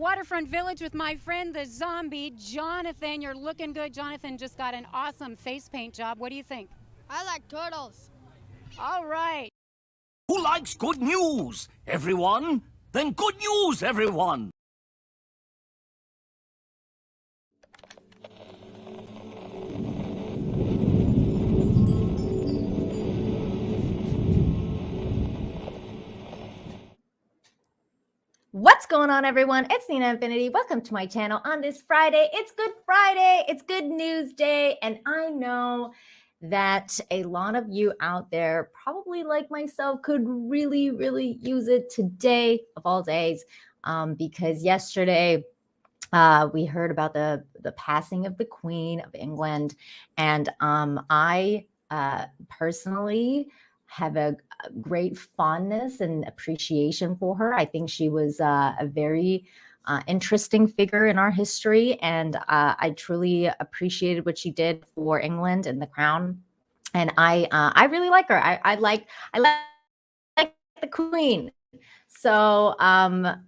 Waterfront Village with my friend, the zombie, Jonathan. You're looking good. Jonathan just got an awesome face paint job. What do you think? I like turtles. All right. Who likes good news? Everyone? Then good news, everyone! What's going on, everyone? It's Nina Infinity. Welcome to my channel on this Friday. It's Good Friday. It's Good News Day. And I know that a lot of you out there, probably like myself, could really use it today of all days, because yesterday we heard about the passing of the Queen of England. And I personally have a great fondness and appreciation for her. I think she was a very interesting figure in our history, and I truly appreciated what she did for England and the crown. And I really like her. I like the Queen. So I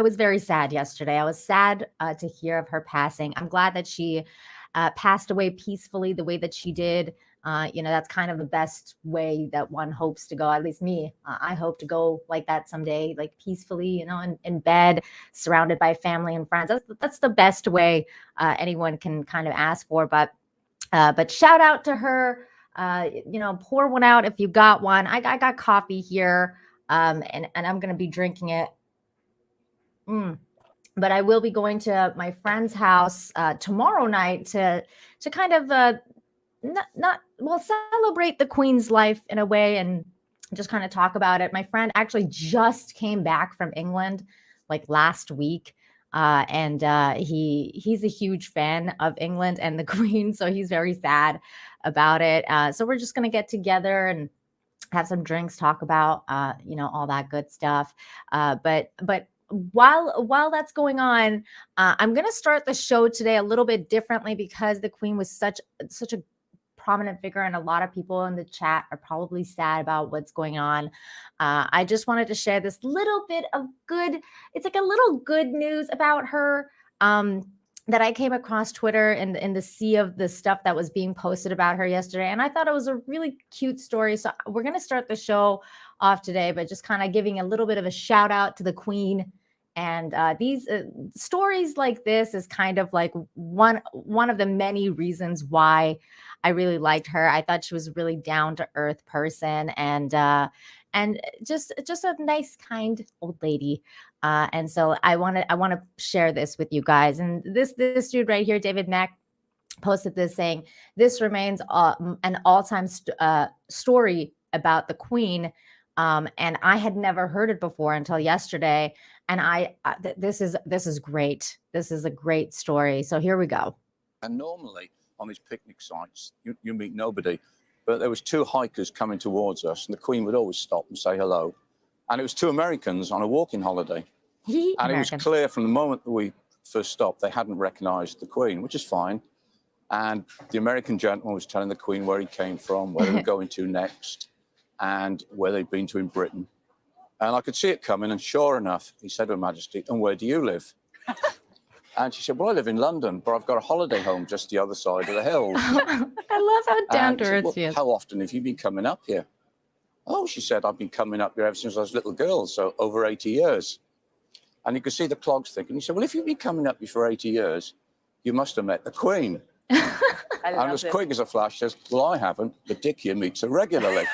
was very sad yesterday. I was sad to hear of her passing. I'm glad that she passed away peacefully the way that she did. That's kind of the best way that one hopes to go. At least me, I hope to go like that someday, like peacefully, in bed, surrounded by family and friends. That's the best way anyone can kind of ask for. But shout out to her. Pour one out if you got one. I got coffee here, and I'm gonna be drinking it. But I will be going to my friend's house tomorrow night to kind of celebrate the Queen's life in a way and just kind of talk about it. My friend actually just came back from England like last week. And he's a huge fan of England and the Queen, so he's very sad about it. So we're just gonna get together and have some drinks, talk about all that good stuff. But while that's going on, I'm gonna start the show today a little bit differently because the Queen was such a prominent figure, and a lot of people in the chat are probably sad about what's going on. I just wanted to share this little bit of it's like a little good news about her that I came across Twitter in the sea of the stuff that was being posted about her yesterday. And I thought it was a really cute story. So we're going to start the show off today, but just kind of giving a little bit of a shout out to the Queen. And these stories like this is kind of like one of the many reasons why I really liked her. I thought she was a really down to earth person, and just a nice, kind old lady. And so I want to share this with you guys. And this dude right here, David Mack, posted this saying, "This remains an all-time story about the Queen." And I had never heard it before until yesterday. And this is great. This is a great story. So here we go. And normally on these picnic sites, you meet nobody, but there was two hikers coming towards us, and the Queen would always stop and say hello. And it was two Americans on a walking holiday. And it was clear from the moment that we first stopped, they hadn't recognized the Queen, which is fine. And the American gentleman was telling the Queen where he came from, where they were going to next, and where they'd been to in Britain. And I could see it coming, and sure enough, he said to Her Majesty, "And where do you live?" And she said, "Well, I live in London, but I've got a holiday home just the other side of the hills." I love how down to earth she is. "How often have you been coming up here?" "Oh," she said, "I've been coming up here ever since I was a little girl, so over 80 years. And you could see the clogs thinking. He said, "Well, if you've been coming up here for 80 years, you must have met the Queen." And as quick as a flash says, "Well, I haven't, but Dick here meets her regularly."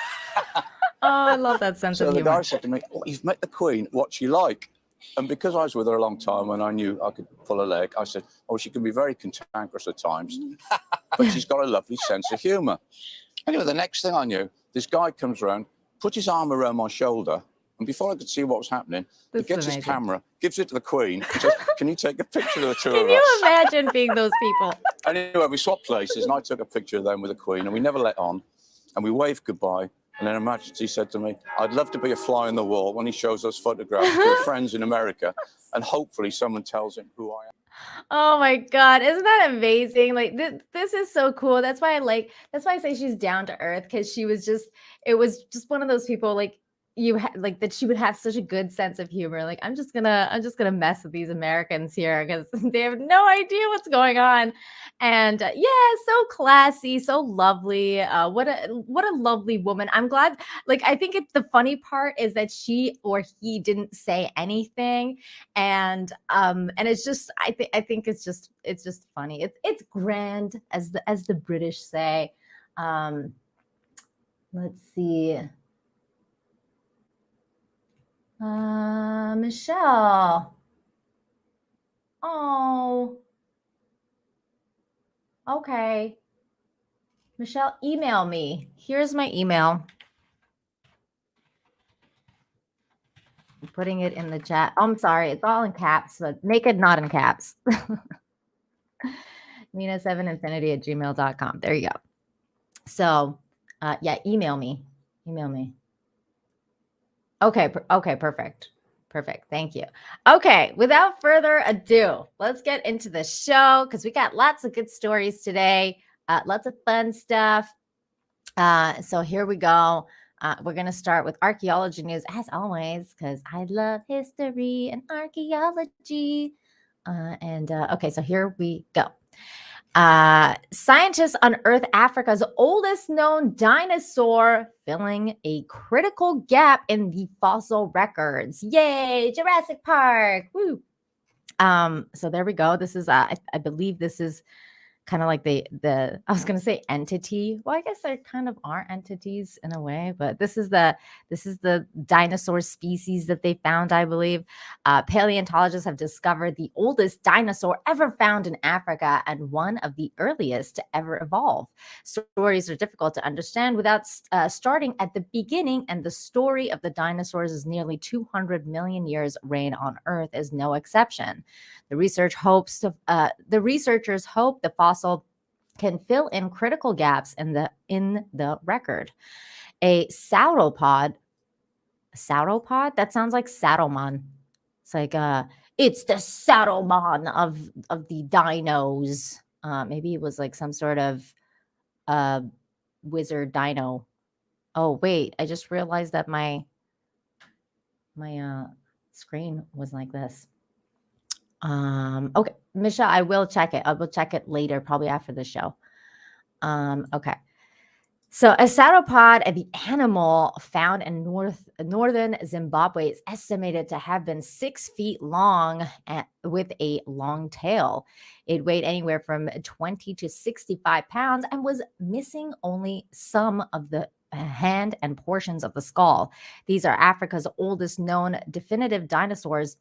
Oh, I love that sense of humor. So the guy said to me, "Oh, you've met the Queen, what's she like?" And because I was with her a long time and I knew I could pull her leg, I said, "Oh, she can be very cantankerous at times, but she's got a lovely sense of humor." Anyway, the next thing I knew, this guy comes around, puts his arm around my shoulder, and before I could see what was happening, he gets his camera, gives it to the Queen, and says, "Can you take a picture of the two of us?" Can you imagine being those people? Anyway, we swapped places, and I took a picture of them with the Queen, and we never let on, and we waved goodbye. And then Her Majesty said to me, "I'd love to be a fly on the wall when he shows us photographs to our friends in America, and hopefully someone tells him who I am." Oh my God. Isn't that amazing? Like this is so cool. That's why I say she's down to earth, because it was just one of those people, like, like that she would have such a good sense of humor. Like, I'm just gonna mess with these Americans here because they have no idea what's going on. And yeah, so classy, so lovely. What a lovely woman. I'm glad. Like, I think the funny part is that she or he didn't say anything, and it's just I think it's just funny. It's grand, as the British say. Let's see. Michelle. Oh, okay. Michelle, email me. Here's my email. I'm putting it in the chat. Oh, I'm sorry. It's all in caps, but make it not in caps. Nina7infinity@gmail.com. There you go. So, yeah, email me. Email me. Okay. Okay. Perfect. Perfect. Thank you. Okay. Without further ado, let's get into the show because we got lots of good stories today. Lots of fun stuff. So here we go. We're going to start with archaeology news as always, because I love history and archaeology. Okay, so here we go. Scientists unearth Africa's oldest known dinosaur, filling a critical gap in the fossil records. Yay, Jurassic Park! Woo! So there we go. This is, I believe this is kind of like the I was going to say entity. Well, I guess there kind of are entities in a way, but this is the dinosaur species that they found, I believe. Paleontologists have discovered the oldest dinosaur ever found in Africa and one of the earliest to ever evolve. Stories are difficult to understand without starting at the beginning, and the story of the dinosaurs' nearly 200 million years reign on Earth is no exception. The researchers hope the fossil can fill in critical gaps in the record. A sauropod, that sounds like Saruman. It's like it's the Saruman of the dinos. Maybe it was like some sort of wizard dino. Oh wait, I just realized that my screen was like this. Okay, Michelle, I will check it. I will check it later, probably after the show. Okay. So a sauropod, the animal found in northern Zimbabwe, is estimated to have been 6 feet long with a long tail. It weighed anywhere from 20 to 65 pounds and was missing only some of the hand and portions of the skull. These are Africa's oldest known definitive dinosaurs,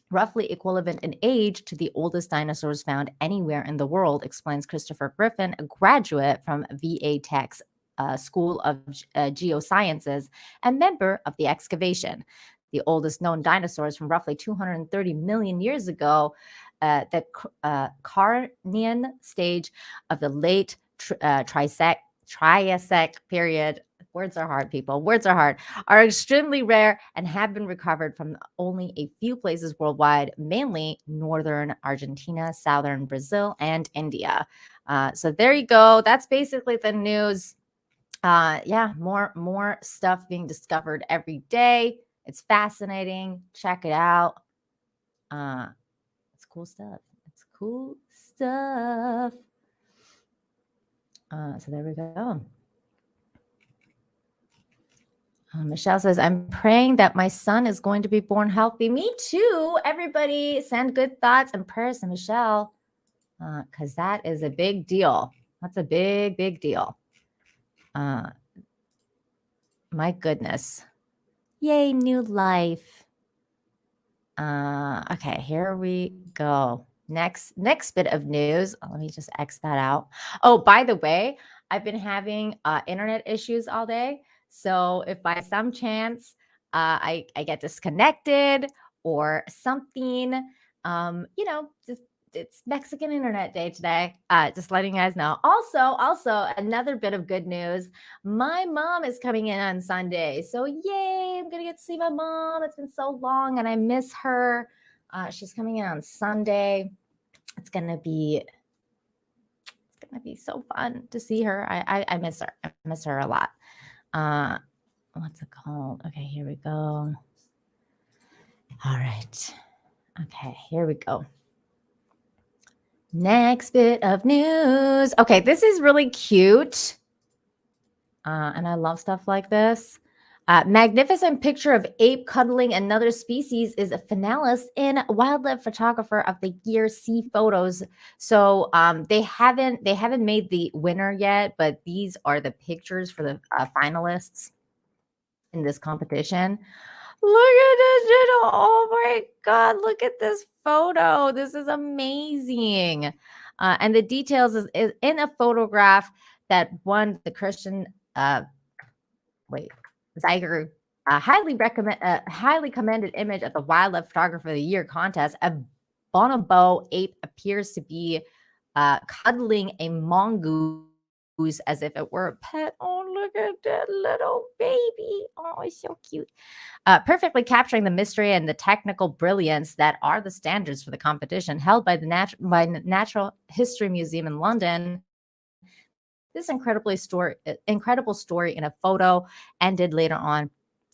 roughly equivalent in age to the oldest dinosaurs found anywhere in the world, explains Christopher Griffin, a graduate from VA Tech's School of Geosciences and member of the excavation. The oldest known dinosaurs from roughly 230 million years ago, the Carnian stage of the late Triassic period. Words are hard, people. Words are hard. Are extremely rare and have been recovered from only a few places worldwide, mainly northern Argentina, southern Brazil, and India. So there you go. That's basically the news. Yeah, more stuff being discovered every day. It's fascinating. Check it out. It's cool stuff. It's cool stuff. So there we go. Michelle says, I'm praying that my son is going to be born healthy. Me too. Everybody send good thoughts and prayers to Michelle, because that is a big deal. That's a big, big deal. My goodness. Yay, new life. Okay, here we go. Next bit of news. Let me just X that out. Oh, by the way, I've been having internet issues all day. So if by some chance I get disconnected or something, just it's Mexican Internet Day today. Just letting you guys know. Also another bit of good news. My mom is coming in on Sunday. So yay, I'm gonna get to see my mom. It's been so long and I miss her. She's coming in on Sunday. It's gonna be so fun to see her. I miss her. I miss her a lot. what's it called? Okay, here we go. All right. Okay, here we go. Next bit of news. Okay, this is really cute. And I love stuff like this. Magnificent picture of ape cuddling another species is a finalist in Wildlife Photographer of the Year C Photos. So they haven't made the winner yet, but these are the pictures for the finalists in this competition. Look at this little, oh my God, look at this photo. This is amazing. And the details is in a photograph that won the Christian Zeiger highly commended image at the Wildlife Photographer of the Year contest. A bonobo ape appears to be cuddling a mongoose as if it were a pet. Oh, look at that little baby. Oh, it's so cute. Perfectly capturing the mystery and the technical brilliance that are the standards for the competition held by the Natural History Museum in London. This incredible story in a photo ended later on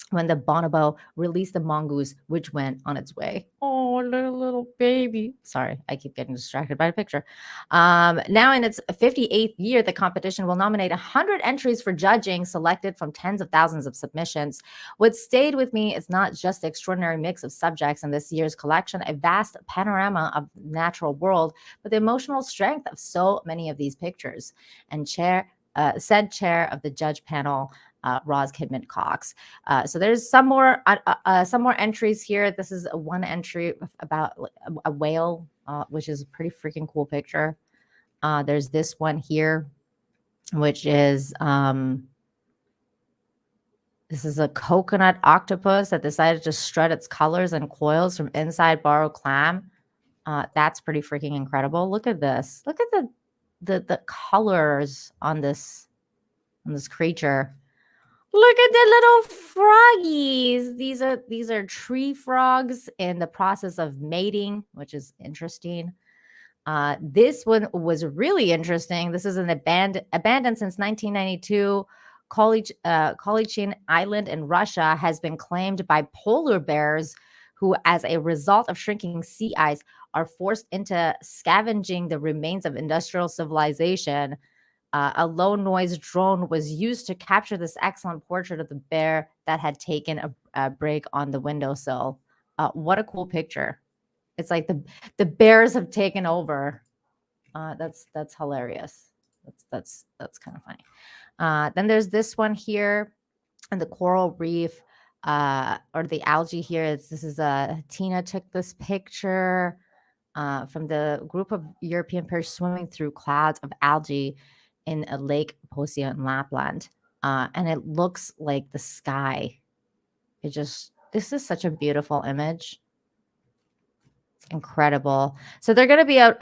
when the bonobo released the mongoose, which went on its way. Oh, little baby. Sorry, I keep getting distracted by the picture. Now in its 58th year, the competition will nominate 100 entries for judging, selected from tens of thousands of submissions. What stayed with me is not just the extraordinary mix of subjects in this year's collection, a vast panorama of the natural world, but the emotional strength of so many of these pictures. And said chair of the judge panel, Roz Kidman Cox. So there's some more entries here. This is one entry about a whale, which is a pretty freaking cool picture. There's this one here, which is this is a coconut octopus that decided to strut its colors and coils from inside borrowed clam. That's pretty freaking incredible. Look at this. Look at the colors on this creature. Look at the little froggies. These are tree frogs in the process of mating, which is interesting. This one was really interesting. This is an abandoned since 1992. Kolyachin Island in Russia has been claimed by polar bears who, as a result of shrinking sea ice, are forced into scavenging the remains of industrial civilization. A low noise drone was used to capture this excellent portrait of the bear that had taken a break on the windowsill. What a cool picture. It's like the bears have taken over. That's hilarious. That's kind of funny. Then there's this one here in the coral reef or the algae here. This is Tina took this picture from the group of European perch swimming through clouds of algae in a lake Posia in Lapland. And it looks like the sky. This is such a beautiful image. It's incredible. So they're going to be out.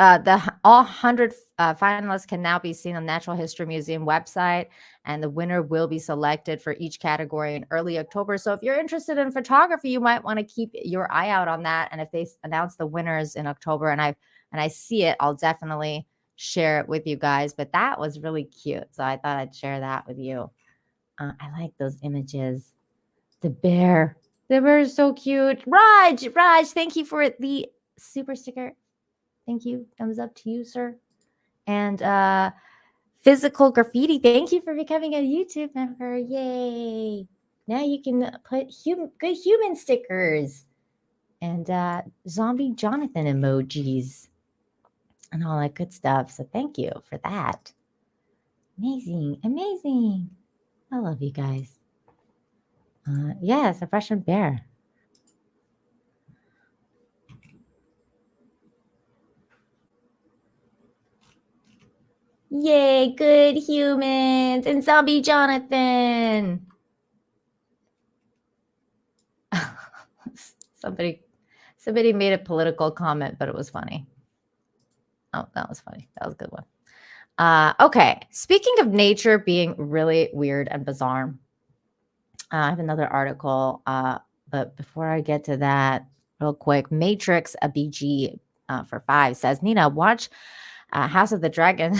All 100 finalists can now be seen on Natural History Museum website, and the winner will be selected for each category in early October. So if you're interested in photography, you might want to keep your eye out on that. And if they announce the winners in October, and I see it, I'll definitely share it with you guys. But that was really cute, so I thought I'd share that with you. I like those images. The bear is so cute. Raj, thank you for the super sticker. Thank you. Thumbs up to you, sir. And Physical Graffiti, thank you for becoming a YouTube member. Yay. Now you can put good human stickers and zombie Jonathan emojis and all that good stuff. So thank you for that. Amazing. I love you guys. Yes, a Russian bear. Yay, good humans and zombie Jonathan. Somebody made a political comment, but it was funny. Oh, that was funny. That was a good one. Okay, speaking of nature being really weird and bizarre, I have another article, but before I get to that, real quick, Matrix, a BG for 5 says, Nina, watch House of the Dragon.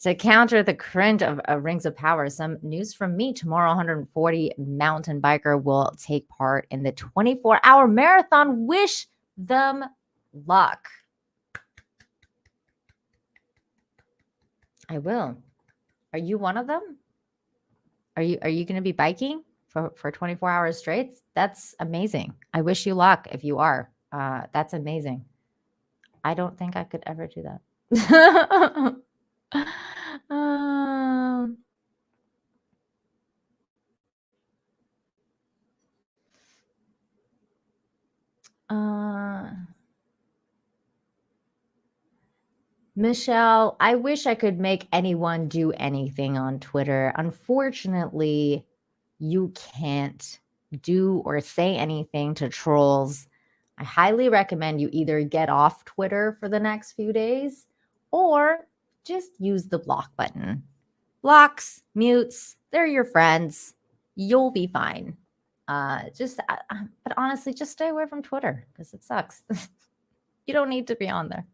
To counter the cringe of Rings of Power, some news from me. Tomorrow, 140 mountain biker will take part in the 24-hour marathon. Wish them luck. I will. Are you one of them? Are you going to be biking for 24 hours straight? That's amazing. I wish you luck if you are. That's amazing. I don't think I could ever do that. Michelle, I wish I could make anyone do anything on Twitter. Unfortunately, you can't do or say anything to trolls. I highly recommend you either get off Twitter for the next few days or just use the block button. Blocks, mutes, they're your friends. You'll be fine. But honestly, just stay away from Twitter because it sucks. You don't need to be on there.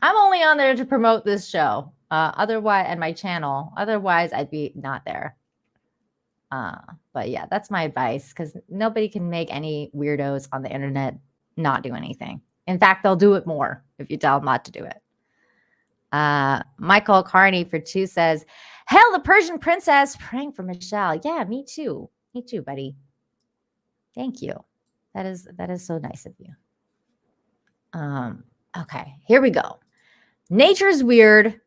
I'm only on there to promote this show. Otherwise, and my channel. Otherwise, I'd be not there. But yeah, that's my advice because nobody can make any weirdos on the internet not do anything. In fact, they'll do it more if you tell them not to do it. Michael Carney for 2 says, "Hail the Persian princess, praying for Michelle." Yeah, me too. Me too, buddy. Thank you. That is so nice of you. Okay, here we go. Nature's weird.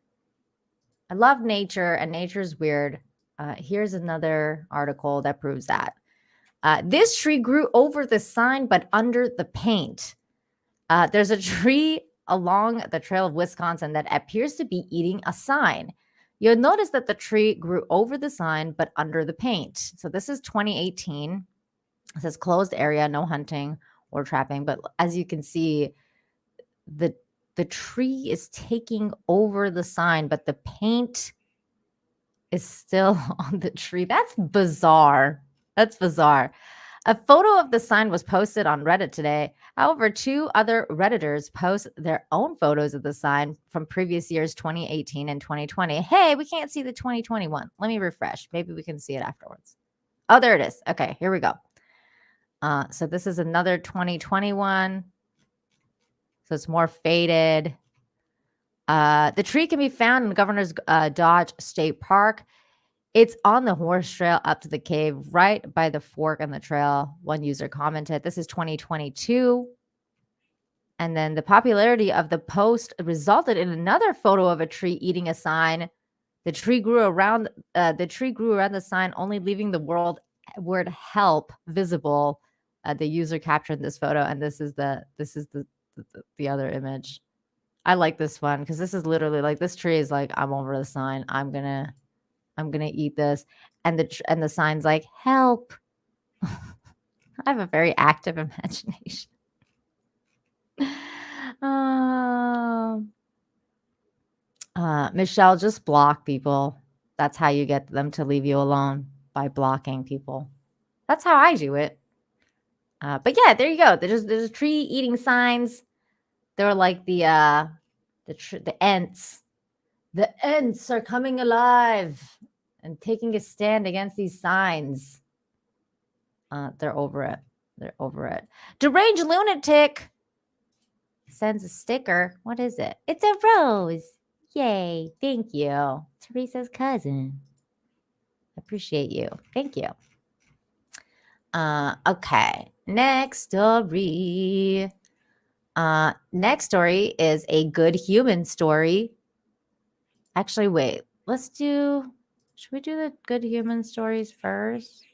I love nature, and nature's weird. Here's another article that proves that. This tree grew over the sign, but under the paint. There's a tree along the trail of Wisconsin that appears to be eating a sign. You'll notice that the tree grew over the sign, but under the paint. So this is 2018. It says closed area, no hunting or trapping. But as you can see, the tree is taking over the sign, but the paint is still on the tree. That's bizarre. That's bizarre. A photo of the sign was posted on Reddit today. However, 2 other Redditors post their own photos of the sign from previous years, 2018 and 2020. Hey, we can't see the 2021. Let me refresh. Maybe we can see it afterwards. Oh, there it is. Okay, here we go. So this is another 2021. So it's more faded. The tree can be found in Governor's Dodge State Park. It's on the horse trail up to the cave, right by the fork in the trail. One user commented, this is 2022. And then the popularity of the post resulted in another photo of a tree eating a sign. The tree grew around the sign, only leaving the word help visible. The user captured this photo, and this is the other image. I like this one because this is literally like this tree is like, I'm over the sign. I'm gonna eat this, and the sign's like help. I have a very active imagination. Michelle, just block people. That's how you get them to leave you alone, by blocking people. That's how I do it. But yeah, there you go. There's a tree eating signs. They're like the Ents. The Ents are coming alive and taking a stand against these signs. They're over it. They're over it. Deranged lunatic sends a sticker. What is it? It's a rose. Yay. Thank you. Teresa's cousin. Appreciate you. Thank you. Okay. Next story. Next story is a good human story. Actually, wait. Should we do the good human stories first?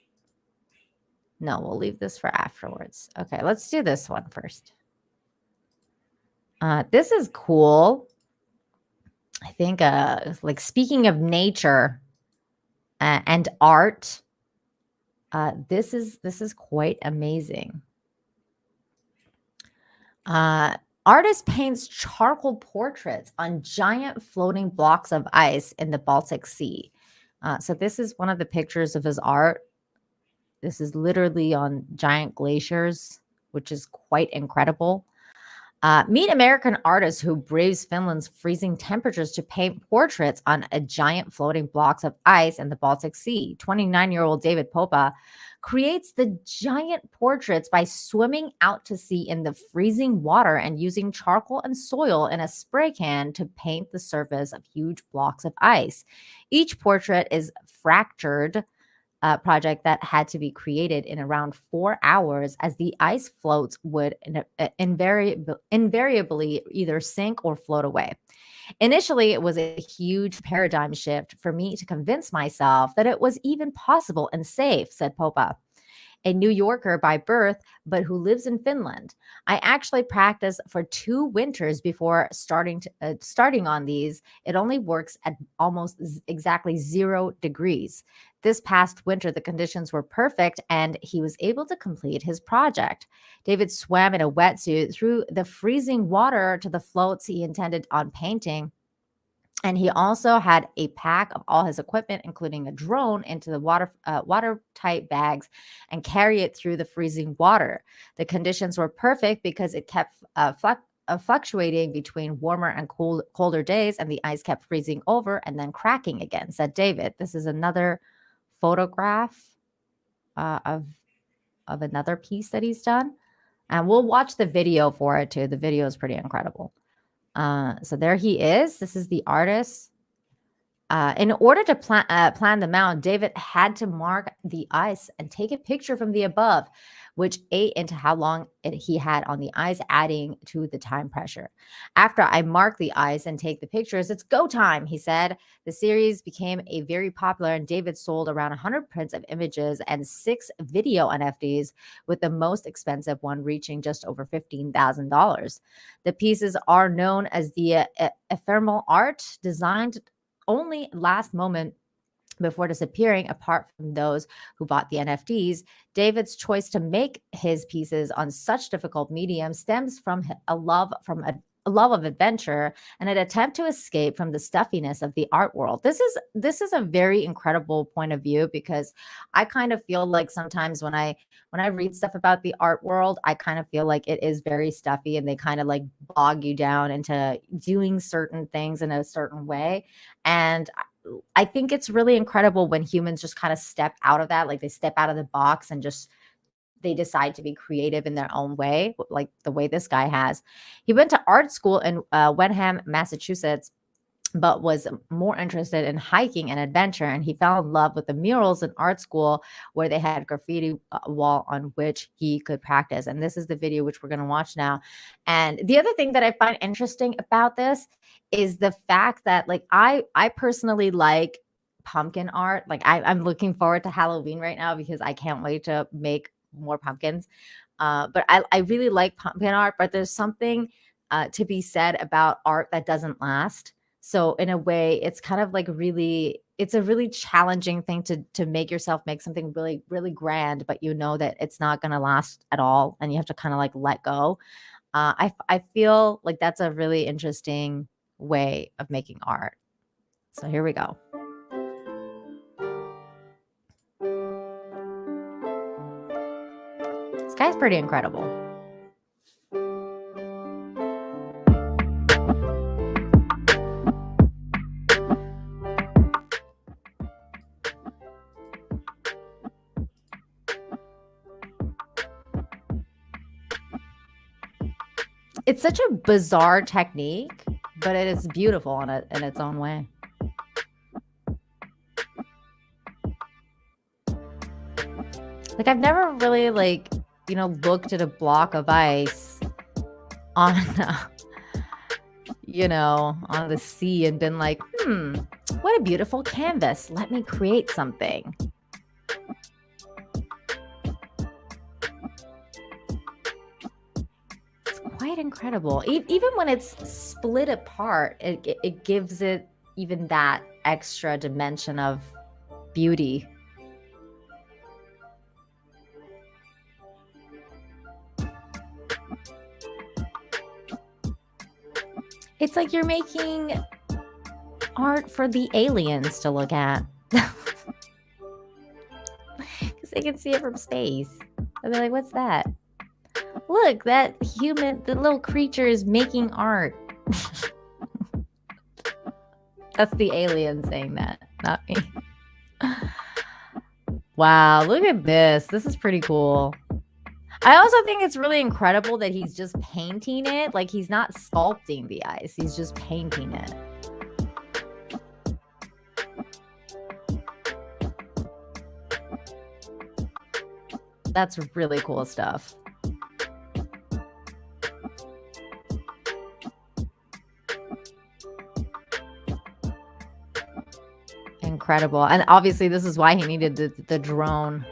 No, we'll leave this for afterwards. Okay, let's do this one first. This is cool. I think, like speaking of nature and art, this is quite amazing. Artist paints charcoal portraits on giant floating blocks of ice in the Baltic Sea. So this is one of the pictures of his art. This is literally on giant glaciers, which is quite incredible. Meet American artist who braves Finland's freezing temperatures to paint portraits on a giant floating blocks of ice in the Baltic Sea. 29-year-old David Popa creates the giant portraits by swimming out to sea in the freezing water and using charcoal and soil in a spray can to paint the surface of huge blocks of ice. Each portrait is fractured project that had to be created in around 4 hours, as the ice floats would invariably either sink or float away. Initially, it was a huge paradigm shift for me to convince myself that it was even possible and safe, said Popa, a New Yorker by birth, but who lives in Finland. I actually practiced for 2 winters before starting on these. It only works at almost exactly 0 degrees. This past winter, the conditions were perfect, and he was able to complete his project. David swam in a wetsuit through the freezing water to the floats he intended on painting. And he also had a pack of all his equipment, including a drone, into the watertight bags and carry it through the freezing water. The conditions were perfect because it kept fluctuating between warmer and colder days, and the ice kept freezing over and then cracking again, said David. This is another photograph of another piece that he's done. And we'll watch the video for it too. The video is pretty incredible. So there he is. This is the artist. In order to plan the mound, David had to mark the ice and take a picture from the above, which ate into how long he had on the ice, adding to the time pressure. After I mark the ice and take the pictures, it's go time, he said. The series became a very popular, and David sold around 100 prints of images and 6 video NFTs, with the most expensive one reaching just over $15,000. The pieces are known as the ephemeral art, designed only last moment before disappearing. Apart from those who bought the NFTs, David's choice to make his pieces on such difficult medium stems from a love of adventure and an attempt to escape from the stuffiness of the art world. This is a very incredible point of view, because I kind of feel like sometimes when I read stuff about the art world, I kind of feel like it is very stuffy, and they kind of like bog you down into doing certain things in a certain way. And I think it's really incredible when humans just kind of step out of that, like they step out of the box and just they decide to be creative in their own way, like the way this guy has. He went to art school in Wenham, Massachusetts, but was more interested in hiking and adventure. And he fell in love with the murals in art school, where they had a graffiti wall on which he could practice. And this is the video which we're going to watch now. And the other thing that I find interesting about this is the fact that, like, I personally like pumpkin art. Like I'm looking forward to Halloween right now because I can't wait to make more pumpkins. But I really like pumpkin art, but there's something to be said about art that doesn't last. So in a way, it's kind of like it's a really challenging thing to make yourself make something really, really grand, but you know that it's not going to last at all. And you have to kind of like let go. I feel like that's a really interesting way of making art. So here we go. This guy's pretty incredible. It's such a bizarre technique, but it is beautiful in its own way. Like I've never really looked at a block of ice on on the sea and been like, what a beautiful canvas. Let me create something. Quite incredible. Even when it's split apart, it gives it even that extra dimension of beauty. It's like you're making art for the aliens to look at. Because they can see it from space. And they're like, what's that? Look, that human, the little creature is making art. That's the alien saying that, not me. Wow, look at this. This is pretty cool. I also think it's really incredible that he's just painting it. Like, he's not sculpting the ice. He's just painting it. That's really cool stuff. Incredible. And obviously this is why he needed the drone.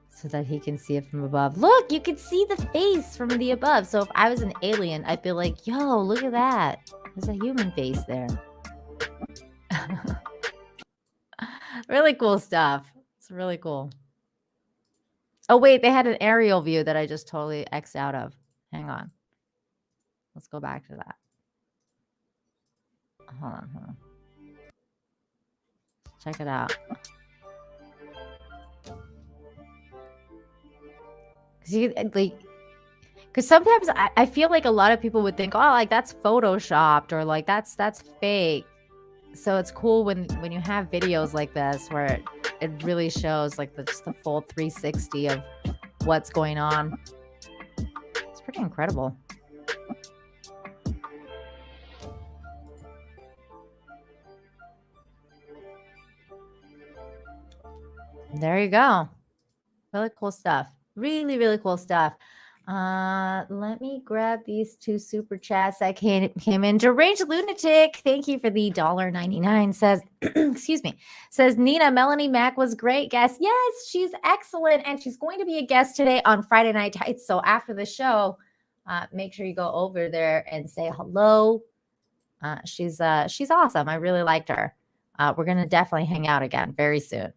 So that he can see it from above. Look, you can see the face from the above. So if I was an alien, I'd be like, yo, look at that. There's a human face there. Really cool stuff. It's really cool. Oh, wait, they had an aerial view that I just totally X'd out of. Hang on. Let's go back to that. Hold on. Check it out. Because sometimes I feel like a lot of people would think, oh, like that's photoshopped or like that's fake. So it's cool when you have videos like this where it really shows like just the full 360 of what's going on. It's pretty incredible. There you go. Really cool stuff. Really, really cool stuff. Let me grab these two super chats that came in. Deranged Lunatic, thank you for the $1.99. Says, excuse me, says Nina, Melanie Mack was great guest. Yes, she's excellent, and she's going to be a guest today on Friday Night Tights. So after the show, make sure you go over there and say hello. She's awesome. I really liked her. We're gonna definitely hang out again very soon.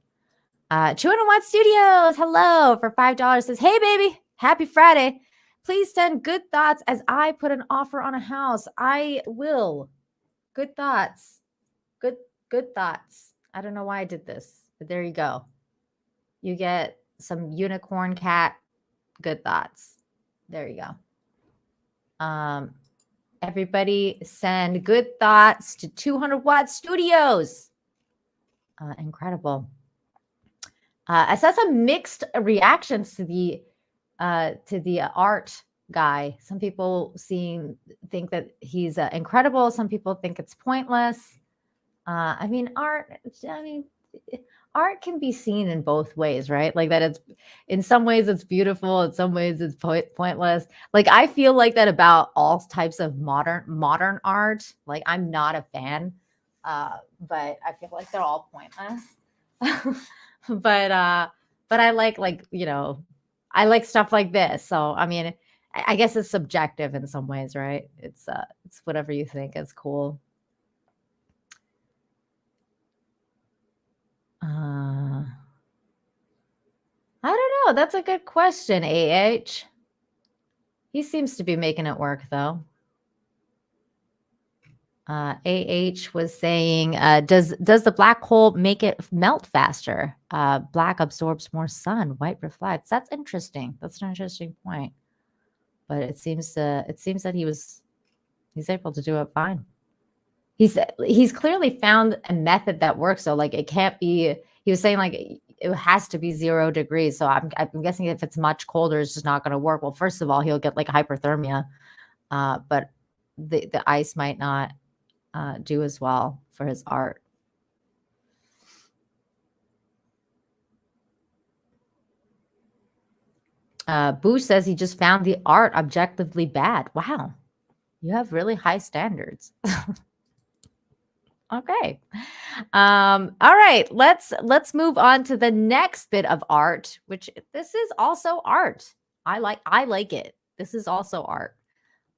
201 Studios, hello, for $5 says, hey baby, happy Friday. Please send good thoughts as I put an offer on a house. I will. Good thoughts. Good thoughts. I don't know why I did this, but there you go. You get some unicorn cat good thoughts. There you go. Everybody send good thoughts to 200 Watt Studios. Incredible. I saw some mixed reactions to the art guy. Some people think that he's incredible. Some people think it's pointless. I mean, art can be seen in both ways, right? Like that it's in some ways it's beautiful, in some ways it's pointless. Like I feel like that about all types of modern art. Like I'm not a fan, but I feel like they're all pointless. But I like I like stuff like this. So I mean, I guess it's subjective in some ways, right? It's whatever you think is cool. I don't know. That's a good question, AH. He seems to be making it work though. AH was saying, does the black hole make it melt faster? Black absorbs more sun, white reflects. That's interesting. That's an interesting point. But it seems that he's able to do it fine. He's clearly found a method that works. So like it can't be. He was saying like it has to be 0 degrees. So I'm guessing if it's much colder, it's just not going to work. Well, first of all, he'll get like hyperthermia, but the ice might not do as well for his art. Boosh says he just found the art objectively bad. Wow, you have really high standards. Okay. All right, let's move on to the next bit of art, which this is also art. I like it. This is also art.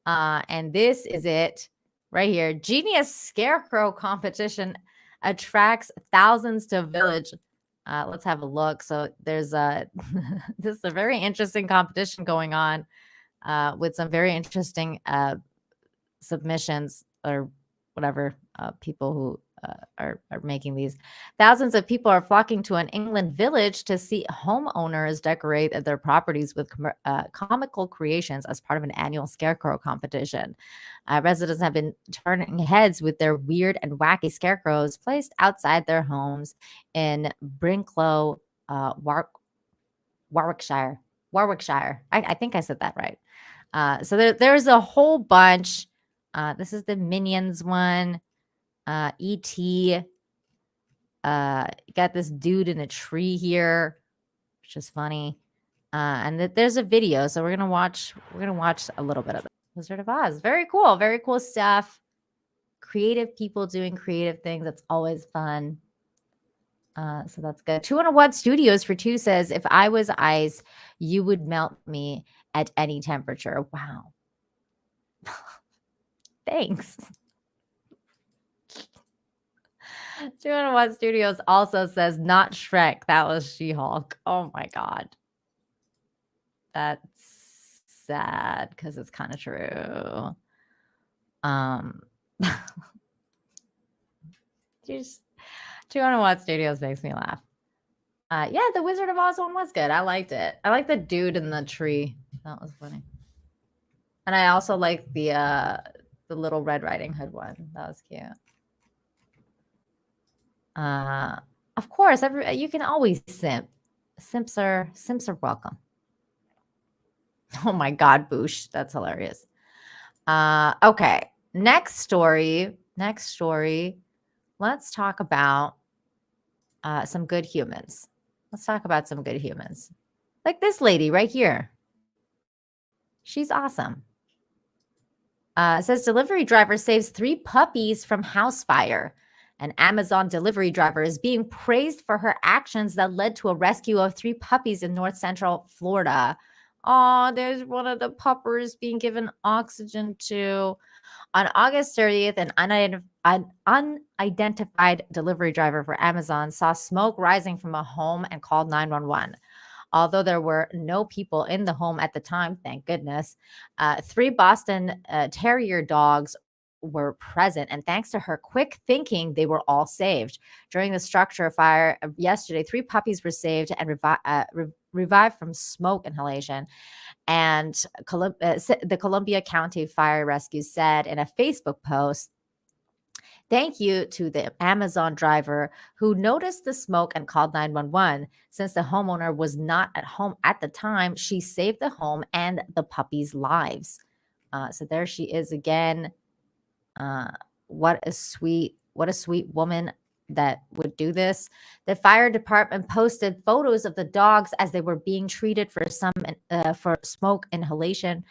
And this is it right here. Genius Scarecrow competition attracts thousands to village. Let's have a look. So there's this is a very interesting competition going on with some very interesting submissions or whatever, people who are making these. Thousands of people are flocking to an England village to see homeowners decorate their properties with comical creations as part of an annual Scarecrow competition. Residents have been turning heads with their weird and wacky scarecrows placed outside their homes in Brinklow, Warwickshire. I think I said that right. So there's a whole bunch. This is the Minions one. E.T. Got this dude in a tree here, which is funny. And there's a video, so we're gonna watch a little bit of it. Wizard of Oz. Very cool stuff. Creative people doing creative things. That's always fun. So that's good. 201 Studios for 2 says, if I was ice, you would melt me at any temperature. Wow. Thanks. 201 Studios also says, not Shrek. That was She-Hulk. Oh my God. That's sad because it's kind of true. Just 201 Studios makes me laugh. Yeah, the Wizard of Oz one was good. I liked it. I like the dude in the tree. That was funny. And I also like the Little Red Riding Hood one. That was cute. Of course, you can always simp. Simps are welcome. Oh my God, Boosh. That's hilarious. Okay. Next story. Let's talk about some good humans. Like this lady right here. She's awesome. It says delivery driver saves 3 puppies from house fire. An Amazon delivery driver is being praised for her actions that led to a rescue of 3 puppies in North Central Florida. Oh, there's one of the puppers being given oxygen to. On August 30th, an unidentified delivery driver for Amazon saw smoke rising from a home and called 911. Although there were no people in the home at the time, thank goodness, 3 Boston Terrier dogs were present, and thanks to her quick thinking, they were all saved. During the structure fire yesterday, 3 puppies were saved and revived from smoke inhalation. And the Columbia County Fire Rescue said in a Facebook post, thank you to the Amazon driver who noticed the smoke and called 911. Since the homeowner was not at home at the time, she saved the home and the puppies' lives. So there she is again. What a sweet woman that would do this. The fire department posted photos of the dogs as they were being treated for smoke inhalation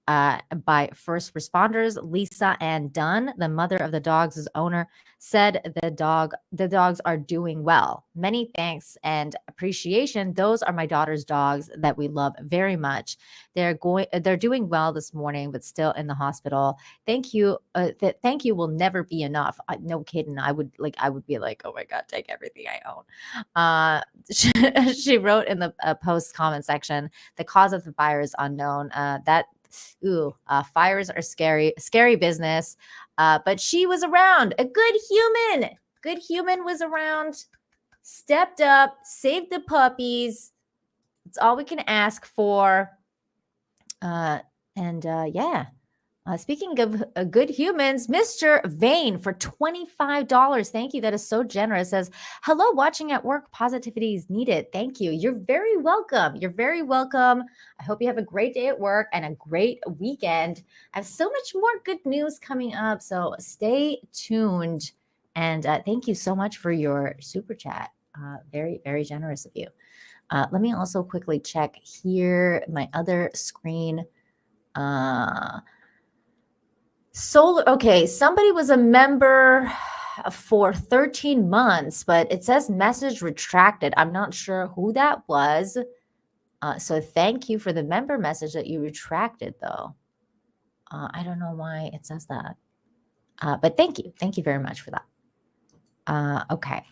by first responders. Lisa Ann Dunn, the mother of the dogs' owner, said the dogs are doing well. Many thanks and appreciation. Those are my daughter's dogs that we love very much. They're doing well this morning, but still in the hospital. Thank you. Thank you will never be enough. No kidding. I would be like, oh my God, take everything I own. She wrote in the post comment section, the cause of the fire is unknown. Fires are scary business. But she was around. A good human was around, stepped up, saved the puppies. That's all we can ask for. Speaking of good humans, Mr. Vane for $25. Thank you. That is so generous. Says, hello, watching at work. Positivity is needed. Thank you. You're very welcome. I hope you have a great day at work and a great weekend. I have so much more good news coming up. So stay tuned. And thank you so much for your super chat. Very, very generous of you. Let me also quickly check here my other screen. Okay, somebody was a member for 13 months, but it says message retracted. I'm not sure who that was. So thank you for the member message that you retracted, though. I don't know why it says that. But thank you. Thank you very much for that. Okay.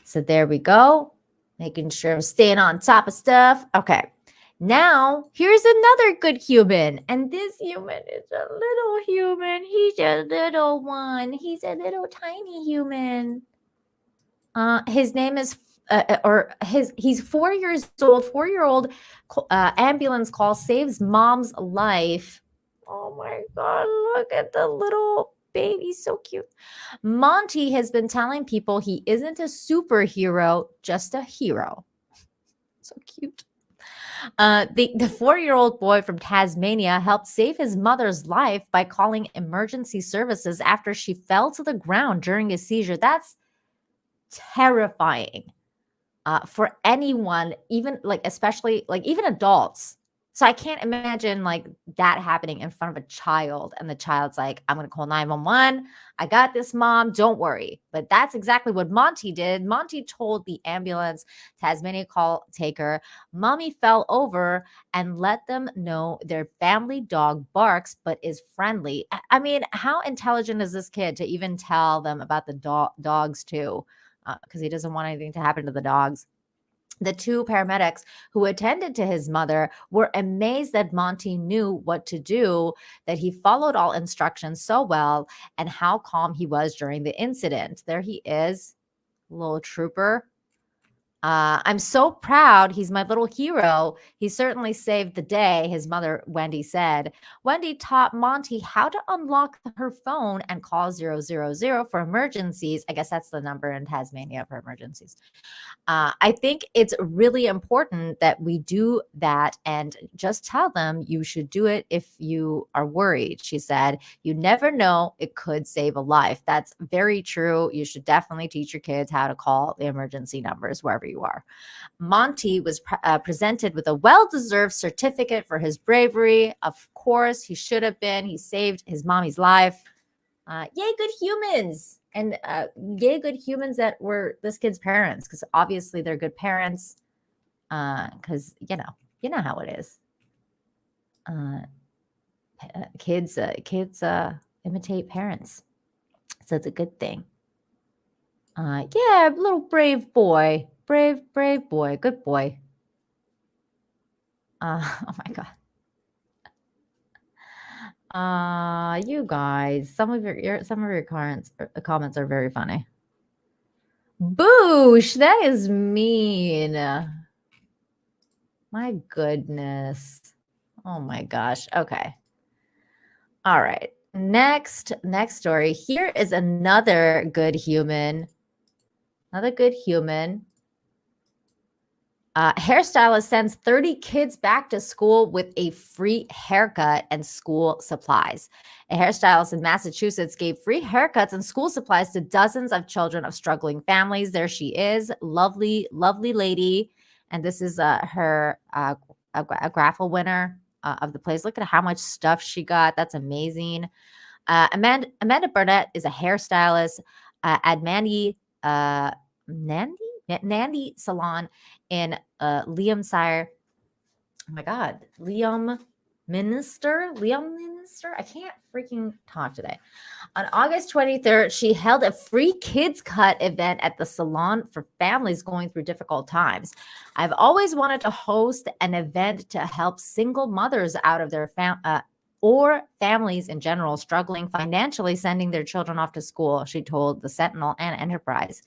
So there we go. Making sure I'm staying on top of stuff. Okay. Now, here's another good human. And this human is a little human. He's a little one. He's a little tiny human. His name is, he's 4 years old. 4-year-old ambulance call saves mom's life. Oh my God, look at the little baby. So cute. Monty has been telling people he isn't a superhero, just a hero. So cute. The 4-year-old boy from Tasmania helped save his mother's life by calling emergency services after she fell to the ground during a seizure. That's terrifying for anyone, even like, especially like even adults. So I can't imagine like that happening in front of a child and the child's like, I'm going to call 911. I got this, mom. Don't worry. But that's exactly what Monty did. Monty told the ambulance Tasmania call taker, mommy fell over, and let them know their family dog barks but is friendly. I mean, how intelligent is this kid to even tell them about the dogs too? Because he doesn't want anything to happen to the dogs. The 2 paramedics who attended to his mother were amazed that Monty knew what to do, that he followed all instructions so well, and how calm he was during the incident. There he is, little trooper. I'm so proud. He's my little hero. He certainly saved the day, his mother, Wendy, said. Wendy taught Monty how to unlock her phone and call 000 for emergencies. I guess that's the number in Tasmania for emergencies. I think it's really important that we do that and just tell them you should do it if you are worried. She said, you never know, it could save a life. That's very true. You should definitely teach your kids how to call the emergency numbers wherever you are. Monty was presented with a well-deserved certificate for his bravery. Of course, he should have been. He saved his mommy's life. Yay, good humans. And yay, good humans that were this kid's parents, because obviously they're good parents. Because you know how it is. Kids imitate parents, so it's a good thing. Yeah, little brave boy, brave boy, good boy. Oh my God. You guys, some of your comments are very funny. Boosh, that is mean. My goodness. Oh my gosh. Okay. All right. Next story. Here is another good human. Another good human. Hairstylist sends 30 kids back to school with a free haircut and school supplies. A hairstylist in Massachusetts gave free haircuts and school supplies to dozens of children of struggling families. There she is, lovely, lovely lady. And this is her a raffle winner of the place. Look at how much stuff she got. That's amazing. Amanda Burnett is a hairstylist at Nandy Salon in Liamshire. Oh my God, Liam Minister. I can't freaking talk today. On August 23rd, she held a free kids cut event at the salon for families going through difficult times. I've always wanted to host an event to help single mothers out of their or families in general struggling financially sending their children off to school, she told the Sentinel and Enterprise.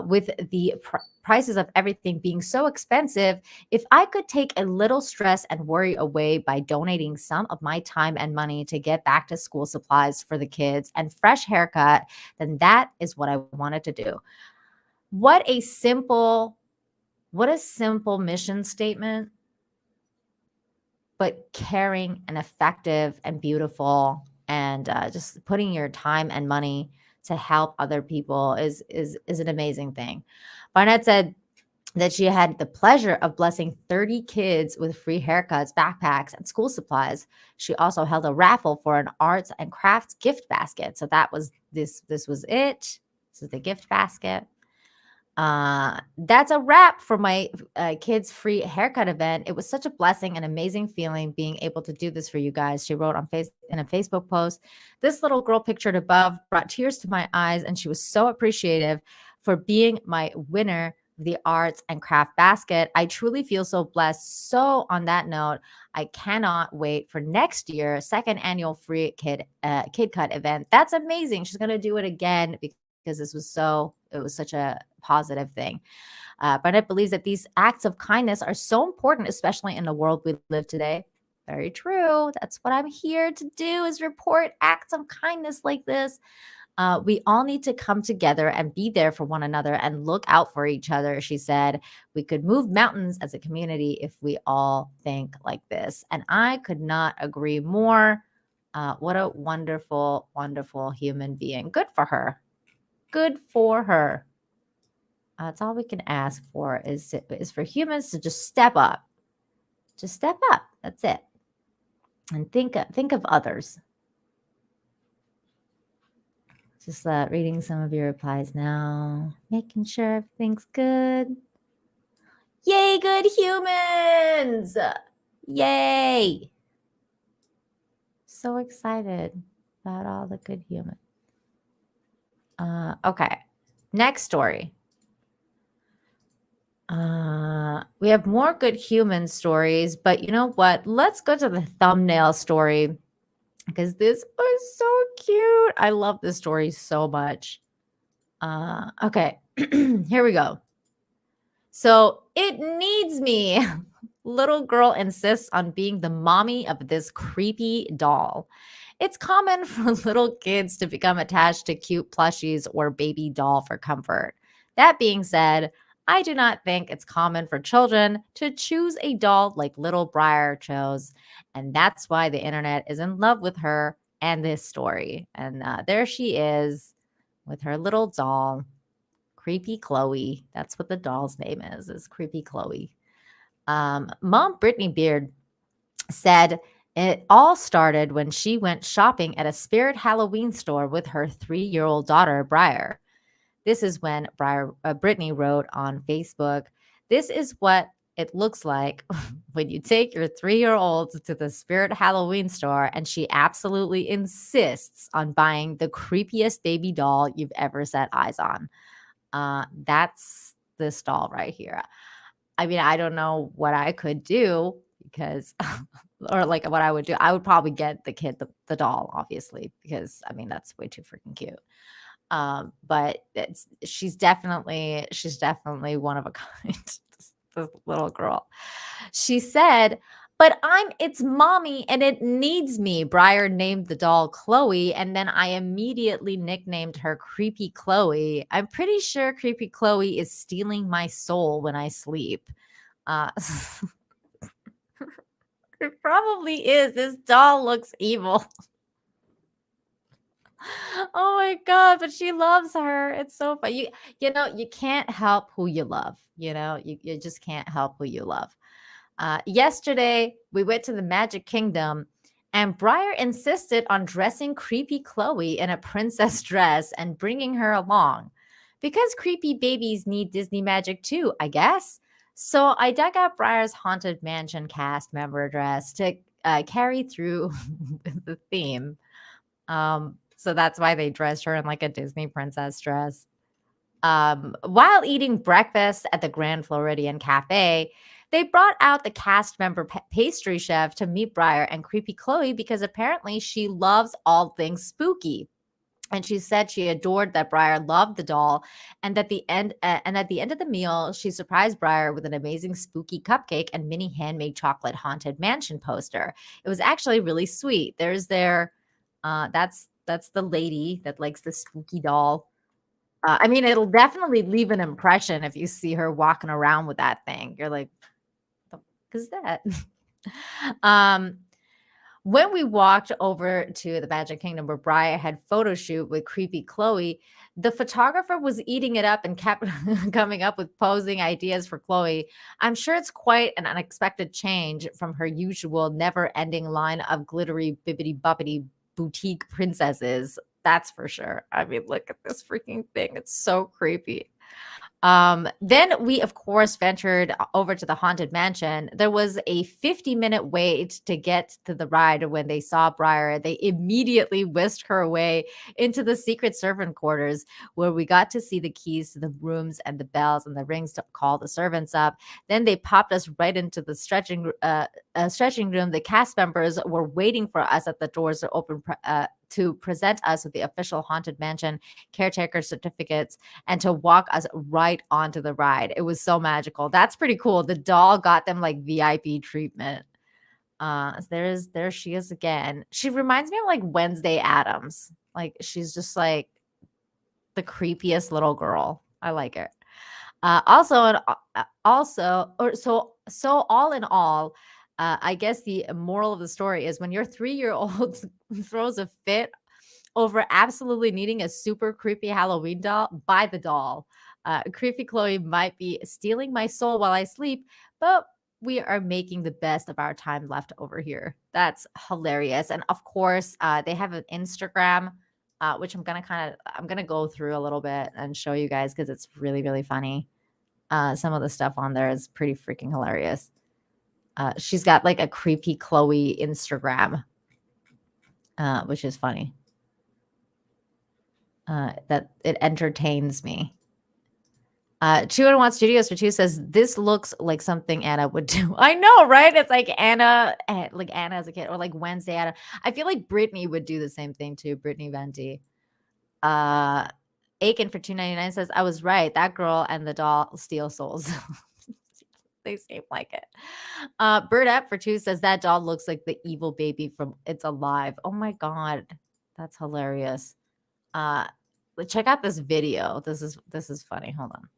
With the prices of everything being so expensive, if I could take a little stress and worry away by donating some of my time and money to get back to school supplies for the kids and fresh haircut, then that is what I wanted to do. What a simple mission statement, but caring and effective and beautiful, and just putting your time and money to help other people is an amazing thing. Barnett said that she had the pleasure of blessing 30 kids with free haircuts, backpacks, and school supplies. She also held a raffle for an arts and crafts gift basket. So that was this was it. This is the gift basket. That's a wrap for my kids' free haircut event. It was such a blessing and amazing feeling being able to do this for you guys. She wrote in a Facebook post. This little girl pictured above brought tears to my eyes, and she was so appreciative for being my winner the arts and craft basket. I truly feel so blessed. So on that note, I cannot wait for next year, second annual free kid cut event. That's amazing. She's gonna do it again because it was such a positive thing. Bernadette believes that these acts of kindness are so important, especially in the world we live today. Very true. That's what I'm here to do, is report acts of kindness like this. We all need to come together and be there for one another and look out for each other. She said, we could move mountains as a community if we all think like this. And I could not agree more. What a wonderful, wonderful human being. Good for her. Good for her. That's all we can ask for is for humans to just step up. Just step up. That's it. And think of others. Just reading some of your replies now, making sure everything's good. Yay, good humans! Yay! So excited about all the good humans. Okay, next story. We have more good human stories, but you know what? Let's go to the thumbnail story because this was so cute. I love this story so much. Okay, here we go. So it needs me. Little girl insists on being the mommy of this creepy doll. It's common for little kids to become attached to cute plushies or baby doll for comfort. That being said, I do not think it's common for children to choose a doll like little Briar chose. And that's why the internet is in love with her and this story. And there she is with her little doll, Creepy Chloe. That's what the doll's name is Creepy Chloe. Mom Brittany Beard said it all started when she went shopping at a Spirit Halloween store with her 3-year-old daughter, Briar. This is when Brittany wrote on Facebook, this is what it looks like when you take your 3-year-old to the Spirit Halloween store and she absolutely insists on buying the creepiest baby doll you've ever set eyes on. That's this doll right here. I mean, I don't know what I could do because, or like what I would do. I would probably get the kid the doll, obviously, because I mean, that's way too freaking cute. But she's definitely one of a kind. this little girl. She said, but I'm its mommy and it needs me. Briar named the doll Chloe, and then I immediately nicknamed her Creepy Chloe. I'm pretty sure Creepy Chloe is stealing my soul when I sleep. It probably is. This doll looks evil. Oh my God, but she loves her. It's so fun. You know, you can't help who you love. You know, you just can't help who you love. Yesterday, we went to the Magic Kingdom and Briar insisted on dressing Creepy Chloe in a princess dress and bringing her along. Because creepy babies need Disney magic too, I guess. So I dug out Briar's Haunted Mansion cast member dress to carry through the theme. So that's why they dressed her in like a Disney princess dress. While eating breakfast at the Grand Floridian Cafe, they brought out the cast member pastry chef to meet Briar and Creepy Chloe because apparently she loves all things spooky. And she said she adored that Briar loved the doll, and at the end of the meal, she surprised Briar with an amazing spooky cupcake and mini handmade chocolate haunted mansion poster. It was actually really sweet. There's that's the lady that likes the spooky doll. I mean, it'll definitely leave an impression if you see her walking around with that thing. You're like, what the fuck is that? When we walked over to the Magic Kingdom where Briar had photo shoot with Creepy Chloe, the photographer was eating it up and kept coming up with posing ideas for Chloe. I'm sure it's quite an unexpected change from her usual never-ending line of glittery bibbity-boppity boutique princesses. That's for sure. I mean, look at this freaking thing. It's so creepy. Then we, of course, ventured over to the Haunted Mansion. There was a 50-minute wait to get to the ride. When they saw Briar, they immediately whisked her away into the secret servant quarters, where we got to see the keys to the rooms and the bells and the rings to call the servants up. Then they popped us right into the stretching room. The cast members were waiting for us at the doors to open to present us with the official Haunted Mansion caretaker certificates and to walk us right onto the ride. It was so magical. That's pretty cool. The doll got them like VIP treatment. There she is again. She reminds me of like Wednesday Addams. Like she's just like the creepiest little girl. I like it. Also, all in all, I guess the moral of the story is when your 3-year-old throws a fit over absolutely needing a super creepy Halloween doll, buy the doll. Creepy Chloe might be stealing my soul while I sleep, but we are making the best of our time left over here. That's hilarious. And of course, they have an Instagram, which I'm gonna go through a little bit and show you guys because it's really, really funny. Some of the stuff on there is pretty freaking hilarious. She's got like a creepy Chloe Instagram, which is funny. That it entertains me. 2-in-1 Studios for 2 says this looks like something Anna would do. I know, right? It's like Anna as a kid, or like Wednesday Anna. I feel like Brittany would do the same thing too. Brittany Venti. Aiken for $2.99 says I was right. That girl and the doll steal souls. They seem like it. Burdette for 2 says that doll looks like the evil baby from It's Alive. Oh my god, that's hilarious. Check out this video. This is funny. Hold on.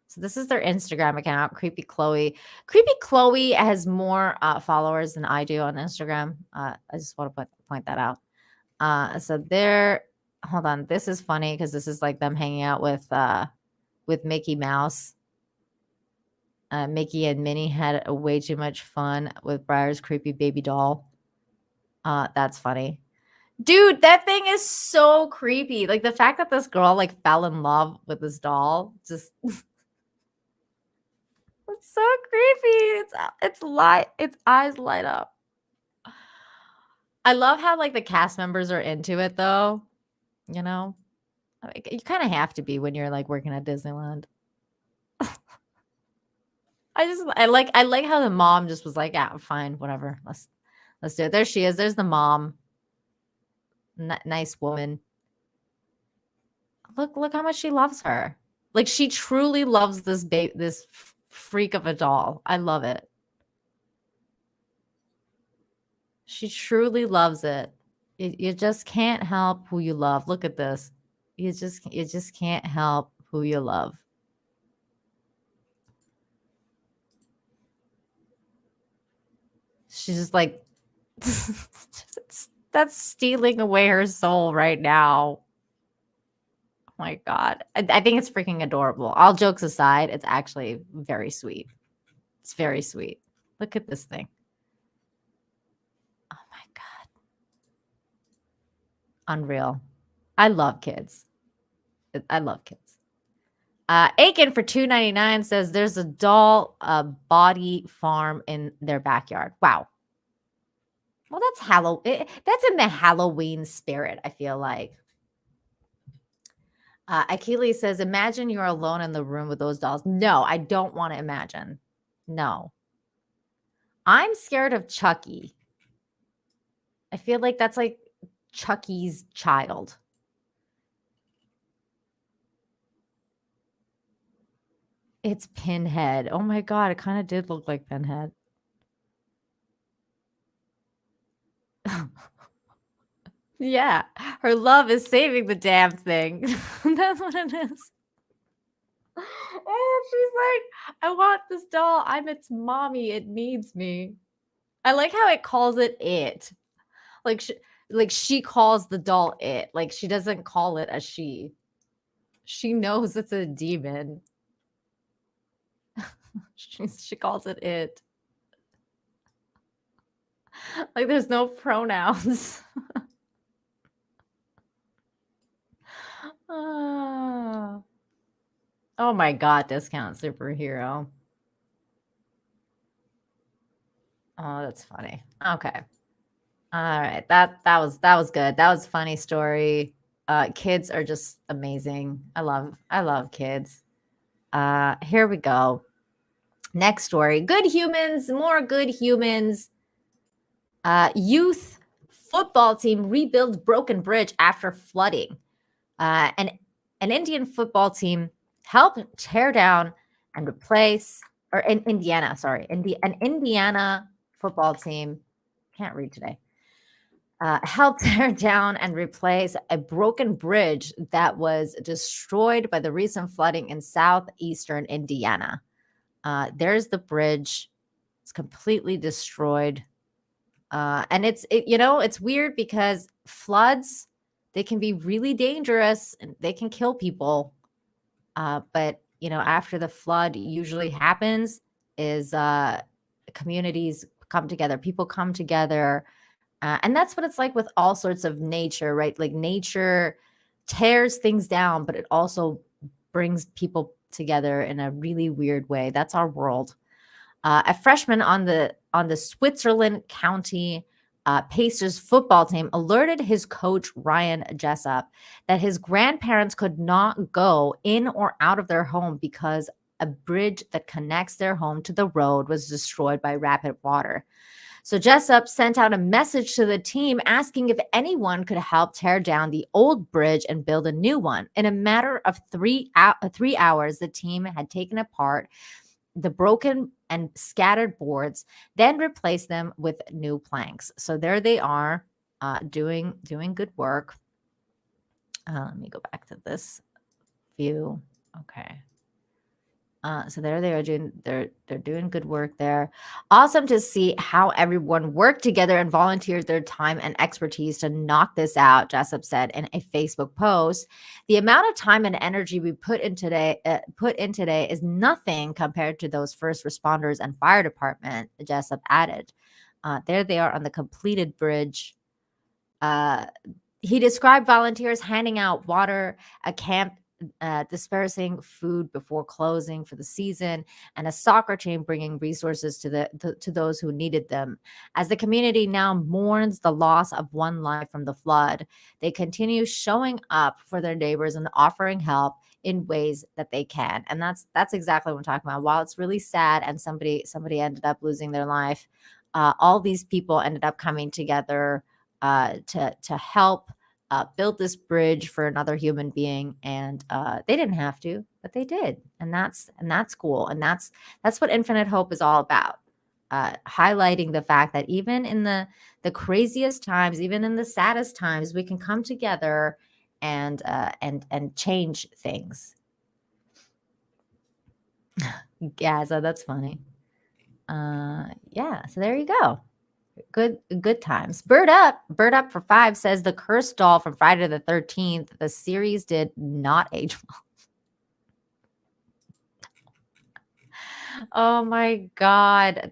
So this is their Instagram account, Creepy Chloe. Creepy Chloe has more followers than I do on Instagram. I just want to point that out. So they're, hold on. This is funny because this is like them hanging out with Mickey Mouse. Mickey and Minnie had way too much fun with Briar's creepy baby doll. That's funny. Dude, that thing is so creepy. Like the fact that this girl like fell in love with this doll, just it's so creepy. Its eyes light up. I love how like the cast members are into it though. You know, like, you kind of have to be when you're like working at Disneyland. I like how the mom just was like, yeah, fine, whatever. Let's do it. There she is. There's the mom. Nice woman. Look how much she loves her. Like she truly loves this freak of a doll. I love it. She truly loves it. You just can't help who you love. Look at this. You just can't help who you love. She's just like that's stealing away her soul right now. Oh my god. I think it's freaking adorable. All jokes aside, it's actually very sweet. It's very sweet. Look at this thing. Oh my god. Unreal. I love kids. I love kids. Aiken for $2.99 says there's a doll body farm in their backyard. Wow. Well, that's that's in the Halloween spirit, I feel like. Achilles says, imagine you're alone in the room with those dolls. No, I don't want to imagine. No. I'm scared of Chucky. I feel like that's like Chucky's child. It's Pinhead. Oh my god, it kind of did look like Pinhead. Yeah, her love is saving the damn thing. That's what it is. Oh, she's like, I want this doll. I'm its mommy. It needs me. I like how it calls it it. Like she calls the doll it. Like she doesn't call it a she. She knows it's a demon. She calls it it. Like there's no pronouns. Oh my God, discount superhero. Oh, that's funny. Okay. All right. That was good. That was a funny story. Kids are just amazing. I love kids. Here we go. Next story. Good humans, more good humans. Youth football team rebuilds broken bridge after flooding. An Indian football team helped tear down and replace, or in Indiana, sorry, an Indiana football team, can't read today, helped tear down and replace a broken bridge that was destroyed by the recent flooding in southeastern Indiana. There's the bridge. It's completely destroyed. And it's weird because floods, they can be really dangerous and they can kill people. But after the flood usually happens is communities come together, people come together. And that's what it's like with all sorts of nature, right? Like nature tears things down, but it also brings people together in a really weird way. That's our world. A freshman on the Switzerland County Pacers football team alerted his coach Ryan Jessup that his grandparents could not go in or out of their home because a bridge that connects their home to the road was destroyed by rapid water. So Jessup sent out a message to the team asking if anyone could help tear down the old bridge and build a new one. In a matter of 3 hours, the team had taken apart the broken and scattered boards, then replaced them with new planks. So there they are, doing good work. Let me go back to this view. Okay. So there they are doing they're doing good work there. Awesome to see how everyone worked together and volunteered their time and expertise to knock this out, Jessup said in a Facebook post. The amount of time and energy we put in today is nothing compared to those first responders and fire department, Jessup added. There they are on the completed bridge. He described volunteers handing out water, a camp dispersing food before closing for the season, and a soccer team bringing resources to those who needed them. As the community now mourns the loss of one life from the flood, they continue showing up for their neighbors and offering help in ways that they can. And that's exactly what I'm talking about. While it's really sad and somebody ended up losing their life, all these people ended up coming together to help build this bridge for another human being, and they didn't have to, but they did, and that's cool, and that's what Infinite Hope is all about, highlighting the fact that even in the craziest times, even in the saddest times, we can come together and change things. Yeah, so that's funny. Yeah, so there you go. Good times. Bird up for 5 says the cursed doll from Friday the 13th. The series did not age well. Oh my God.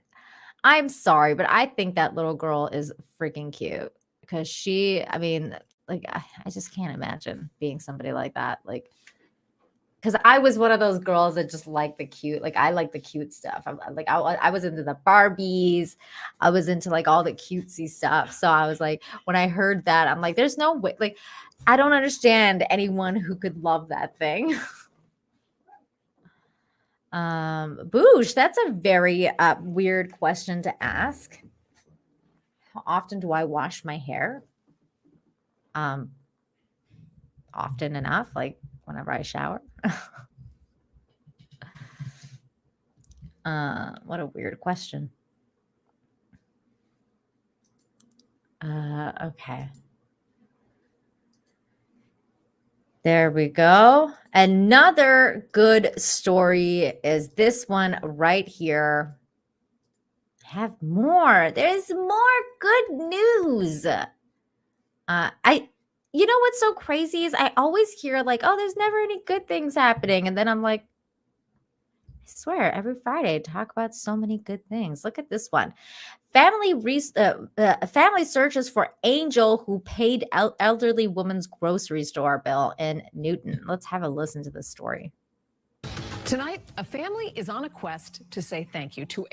I'm sorry, but I think that little girl is freaking cute because I just can't imagine being somebody like that. Like, because I was one of those girls that just like the cute, like I like the cute stuff. I was into the Barbies. I was into like all the cutesy stuff. So I was like, when I heard that, I'm like, there's no way. Like, I don't understand anyone who could love that thing. Boosh, that's a very weird question to ask. How often do I wash my hair? Often enough, like whenever I shower. What a weird question. Okay. There we go. Another good story is this one right here. Have more. There's more good news. You know what's so crazy is I always hear like, oh, there's never any good things happening. And then I'm like, I swear, every Friday I talk about so many good things. Look at this one. Family searches for angel who paid elderly woman's grocery store bill in Newton. Let's have a listen to this story. Tonight, a family is on a quest to say thank you to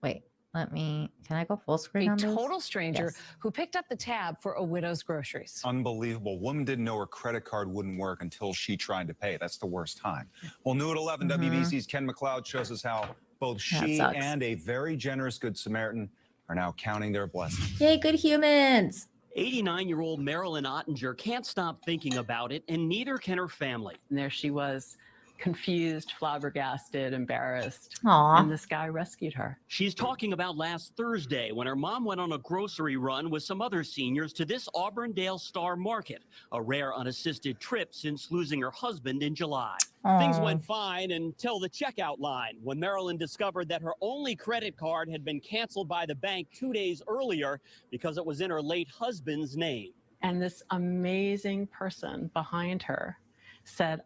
Wait, can I go full screen on a this? total stranger Yes. who picked up the tab for a widow's groceries. Unbelievable. Woman didn't know her credit card wouldn't work until she tried to pay. That's the worst time. Well, new at 11, WBC's Ken McLeod shows us how both she sucks. and a very generous Good Samaritan are now counting their blessings. Yay, good humans. 89-year-old Marilyn Ottinger can't stop thinking about it, and neither can her family. And there she was, confused, flabbergasted, embarrassed. Aw. And this guy rescued her. She's talking about last Thursday when her mom went on a grocery run with some other seniors to this Auburndale Star Market, a rare unassisted trip since losing her husband in July. Things went fine until the checkout line, when Marilyn discovered that her only credit card had been canceled by the bank 2 days earlier because it was in her late husband's name. And this amazing person behind her said,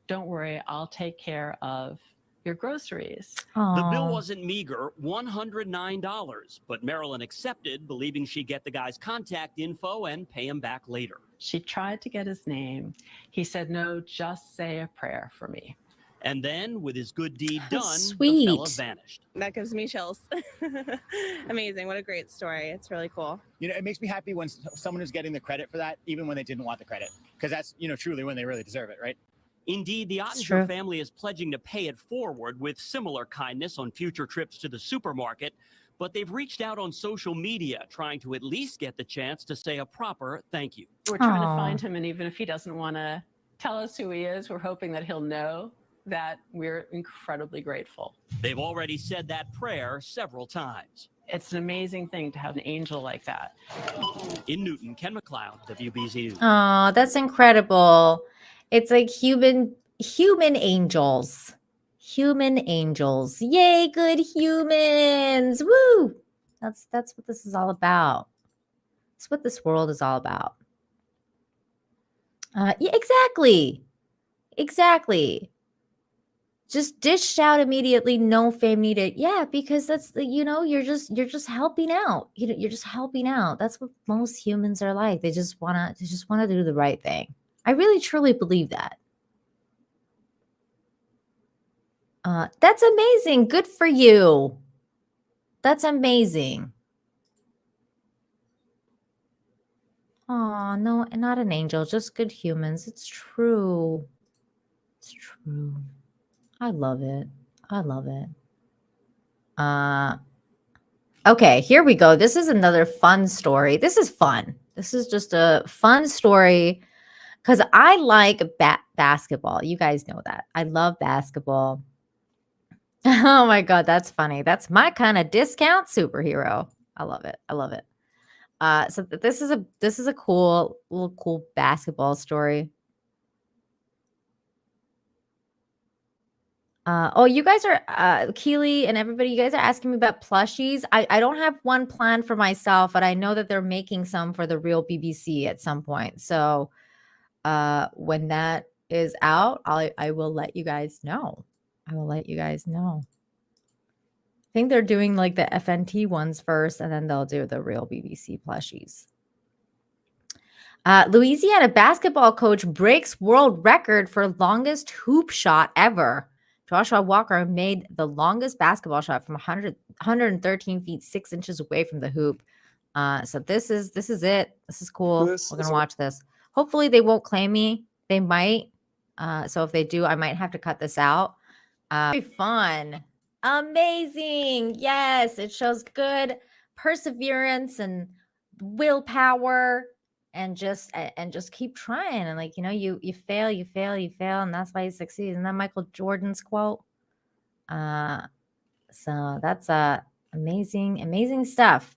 "Don't worry, I'll take care of your groceries." The bill wasn't meager, $109, but Marilyn accepted, believing she'd get the guy's contact info and pay him back later. She tried to get his name. He said, "No, just say a prayer for me." And then, with his good deed done, sweet. the fella vanished. That gives me chills. Amazing. What a great story. It's really cool. You know, it makes me happy when someone is getting the credit for that, even when they didn't want the credit, because that's, you know, truly when they really deserve it, right? Indeed, the true. Ottinger family is pledging to pay it forward with similar kindness on future trips to the supermarket, but they've reached out on social media trying to at least get the chance to say a proper thank you. We're trying Aw. to find him, and even if he doesn't want to tell us who he is, we're hoping that he'll know that we're incredibly grateful. They've already said that prayer several times. It's an amazing thing to have an angel like that. In Newton, Ken McLeod, WBZ News. Oh, that's incredible. It's like human angels. Human angels. Yay, good humans. Woo! That's what this is all about. That's what this world is all about. Yeah, exactly. Exactly. Just dished out immediately, no fame needed. Yeah, because that's the, you're just helping out. You're just helping out. That's what most humans are like. They just wanna do the right thing. I really truly believe that. That's amazing. Good for you. That's amazing. Oh, no, not an angel, just good humans. It's true. It's true. I love it. I love it. Okay, here we go. This is another fun story. This is fun. This is just a fun story because I like basketball. You guys know that. I love basketball. Oh my God, that's funny. That's my kind of discount superhero. I love it. I love it. So this is a cool basketball story. Oh, you guys are Keely and everybody, you guys are asking me about plushies. I don't have one planned for myself, but I know that they're making some for the real BBC at some point. So when that is out, I will let you guys know. I will let you guys know. I think they're doing like the FNT ones first, and then they'll do the real BBC plushies. Louisiana basketball coach breaks world record for longest hoop shot ever. Joshua Walker made the longest basketball shot from 113 feet 6 inches away from the hoop. So this is it. This is cool. We're gonna watch this. Hopefully they won't claim me. They might. So if they do, I might have to cut this out. Very fun. Amazing. Yes, it shows good perseverance and willpower and just keep trying. And like, you fail, and that's why you succeed. Isn't that Michael Jordan's quote? So that's amazing stuff.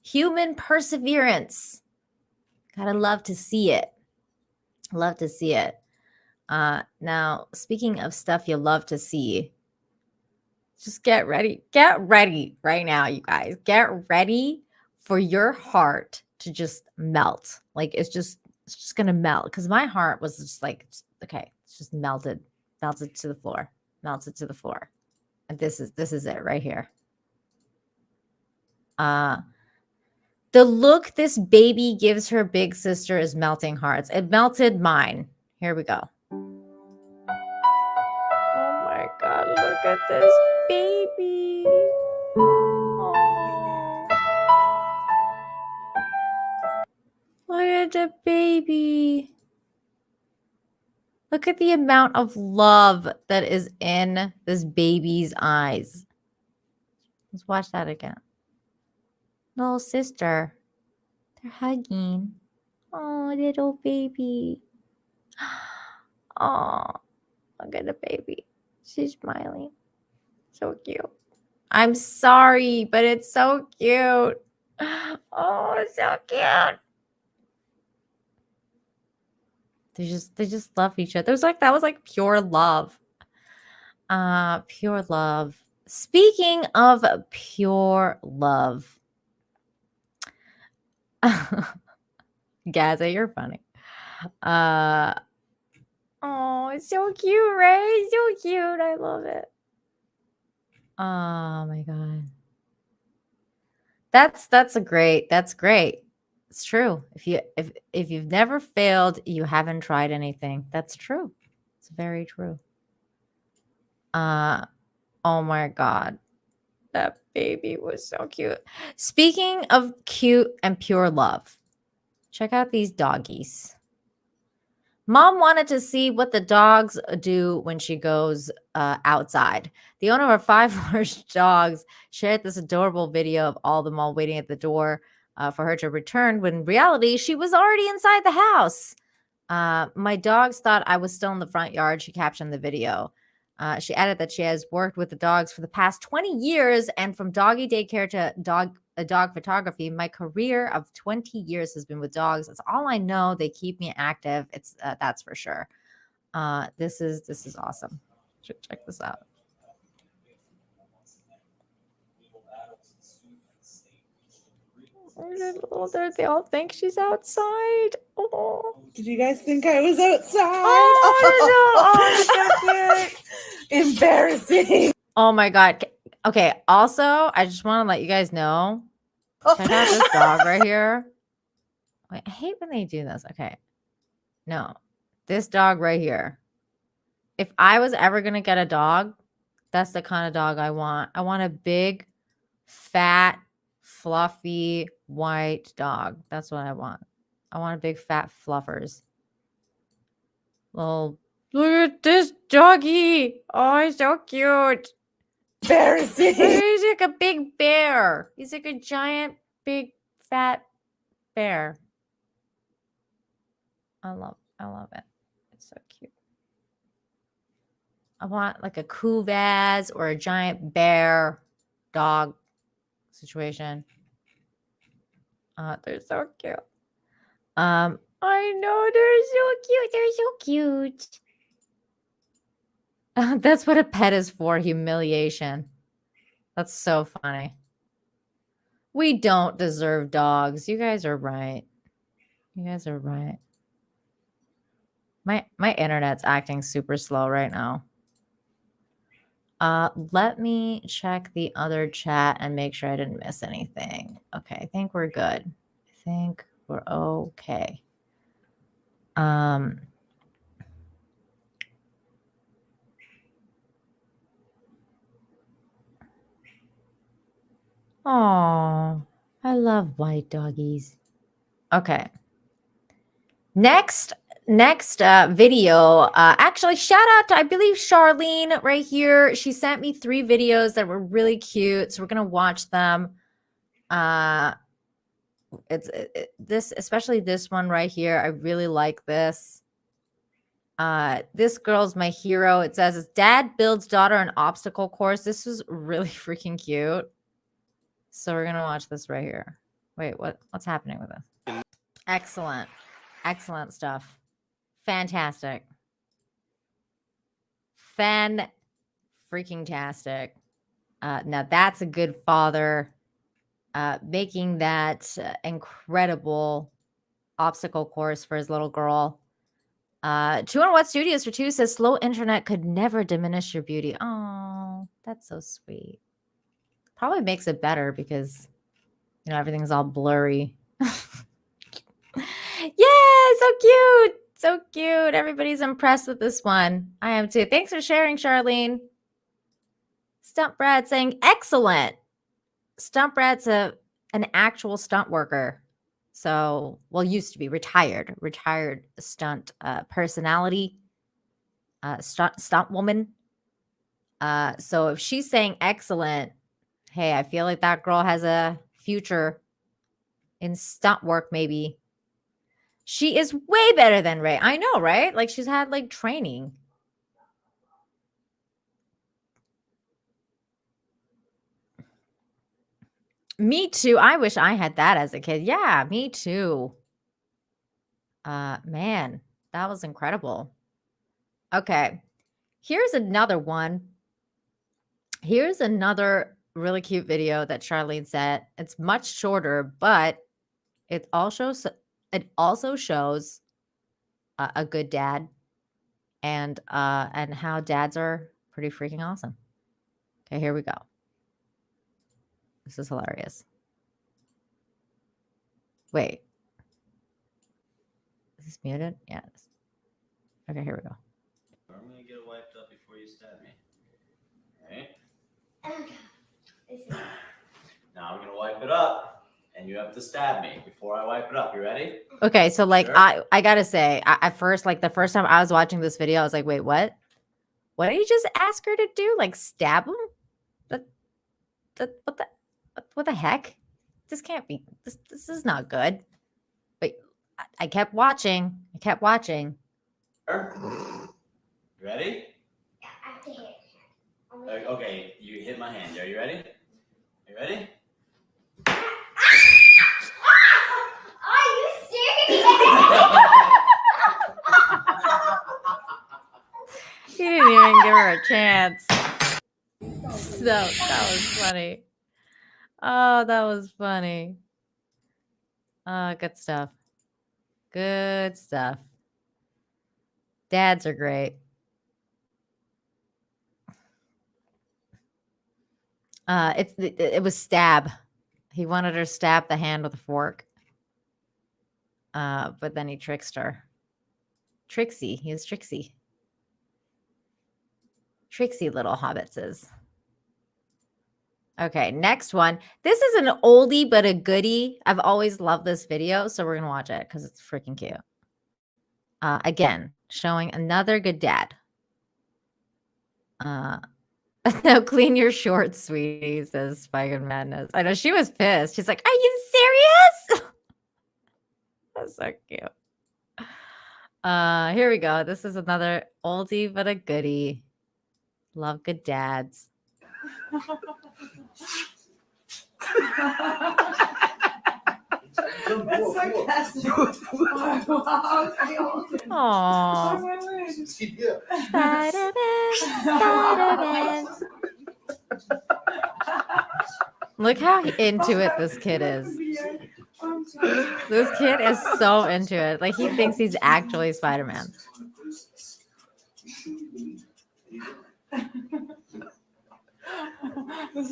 Human perseverance. Gotta love to see it. Love to see it. Now, speaking of stuff you love to see, just get ready. Get ready right now, you guys. Get ready for your heart to just melt. Like it's just gonna melt. Because my heart was just like, okay, it's just melted to the floor. And this is it right here. The look this baby gives her big sister is melting hearts. It melted mine. Here we go. Oh my God, Look at this baby. Oh. Look at the baby. Look at the amount of love that is in this baby's eyes. Let's watch that again. Little sister. They're hugging. Oh, little baby. Oh, look at the baby. She's smiling. So cute. I'm sorry, but it's so cute. Oh, it's so cute. They just love each other. That was like pure love. Pure love. Speaking of pure love. Gaza, you're funny. Oh, it's so cute, right? It's so cute. I love it. Oh my god. That's great. It's true. If you've never failed, you haven't tried anything. That's true. It's very true. Oh my god. That baby was so cute. Speaking of cute and pure love, check out these doggies. Mom wanted to see what the dogs do when she goes outside. The owner of 5 large dogs shared this adorable video of all of them all waiting at the door for her to return, when in reality, she was already inside the house. My dogs thought I was still in the front yard, she captioned the video. She added that she has worked with the dogs for the past 20 years, and from doggy daycare to dog photography, my career of 20 years has been with dogs. That's all I know. They keep me active. It's that's for sure. This is awesome. Check this out. They all think she's outside. Oh. Did you guys think I was outside? Oh, no. Oh, so cute. Embarrassing. Oh my god. Okay, also, I just want to let you guys know. Check out this dog right here. Wait, I hate when they do this. Okay. No. This dog right here. If I was ever going to get a dog, that's the kind of dog I want. I want a big, fat, fluffy, white dog. That's what I want. I want a big, fat fluffers. Well, look at this doggy. Oh, he's so cute. Embarrassing. He's like a big bear. He's like a giant, big, fat bear. I love it. It's so cute. I want like a Kuvaz or a giant bear dog situation. They're so cute. I know, they're so cute. They're so cute. That's what a pet is for, humiliation. That's so funny. We don't deserve dogs. You guys are right. You guys are right. My internet's acting super slow right now. Let me check the other chat and make sure I didn't miss anything. Okay, I think we're good. I think we're okay. Oh, I love white doggies. Okay. Next video. Actually, shout out to, I believe, Charlene right here. She sent me 3 videos that were really cute, so we're gonna watch them. This, especially this one right here. I really like this. This girl's my hero. It says, "Dad builds daughter an obstacle course." This was really freaking cute. So we're gonna watch this right here. Wait, what's happening with this? Excellent. Excellent stuff. Fantastic. Freaking-tastic. Now that's a good father making that incredible obstacle course for his little girl. 201 Studios for 2 says slow internet could never diminish your beauty. Oh, that's so sweet. Probably makes it better because, you know, everything's all blurry. Yeah, so cute. So cute. Everybody's impressed with this one. I am too. Thanks for sharing, Charlene. Stunt Brad saying excellent. Stunt Brad's an actual stunt worker. So, well, used to be retired stunt personality, stunt woman. So if she's saying excellent, hey, I feel like that girl has a future in stunt work, maybe. She is way better than Ray. I know, right? Like she's had like training. Me too. I wish I had that as a kid. Yeah, me too. Man, that was incredible. Okay. Here's another one. Here's another really cute video that Charlene sent. It's much shorter, but it also shows a good dad and how dads are pretty freaking awesome. Okay, here we go. This is hilarious. Wait. Is this muted? Yeah. Okay, here we go. I'm gonna get it wiped up before you stab me. Alright? Now I'm gonna wipe it up, and you have to stab me before I wipe it up. You ready? Okay, so like Sure. I gotta say, at first, like the first time I was watching this video, I was like, wait, what? What did you just ask her to do? Like stab him? What the heck? This can't be. This is not good. But I kept watching. You ready? Okay, you hit my hand. Are you ready? You ready? Are you serious? He didn't even give her a chance. So that was funny. Oh, that was funny. Good stuff. Good stuff. Dads are great. It was stab. He wanted her to stab the hand with a fork. But then he tricked her. Trixie. He was Trixie. Trixie little hobbitses. Okay, next one. This is an oldie but a goodie. I've always loved this video, so we're going to watch it because it's freaking cute. Again, showing another good dad. Now clean your shorts, sweetie, says Spike and Madness. I know she was pissed. She's like, are you serious? That's so cute. Here we go. This is another oldie but a goodie. Love good dads. That's sarcastic. Aww. Spider-Man. Look how into it this kid is. This kid is so into it. Like he thinks he's actually Spider-Man.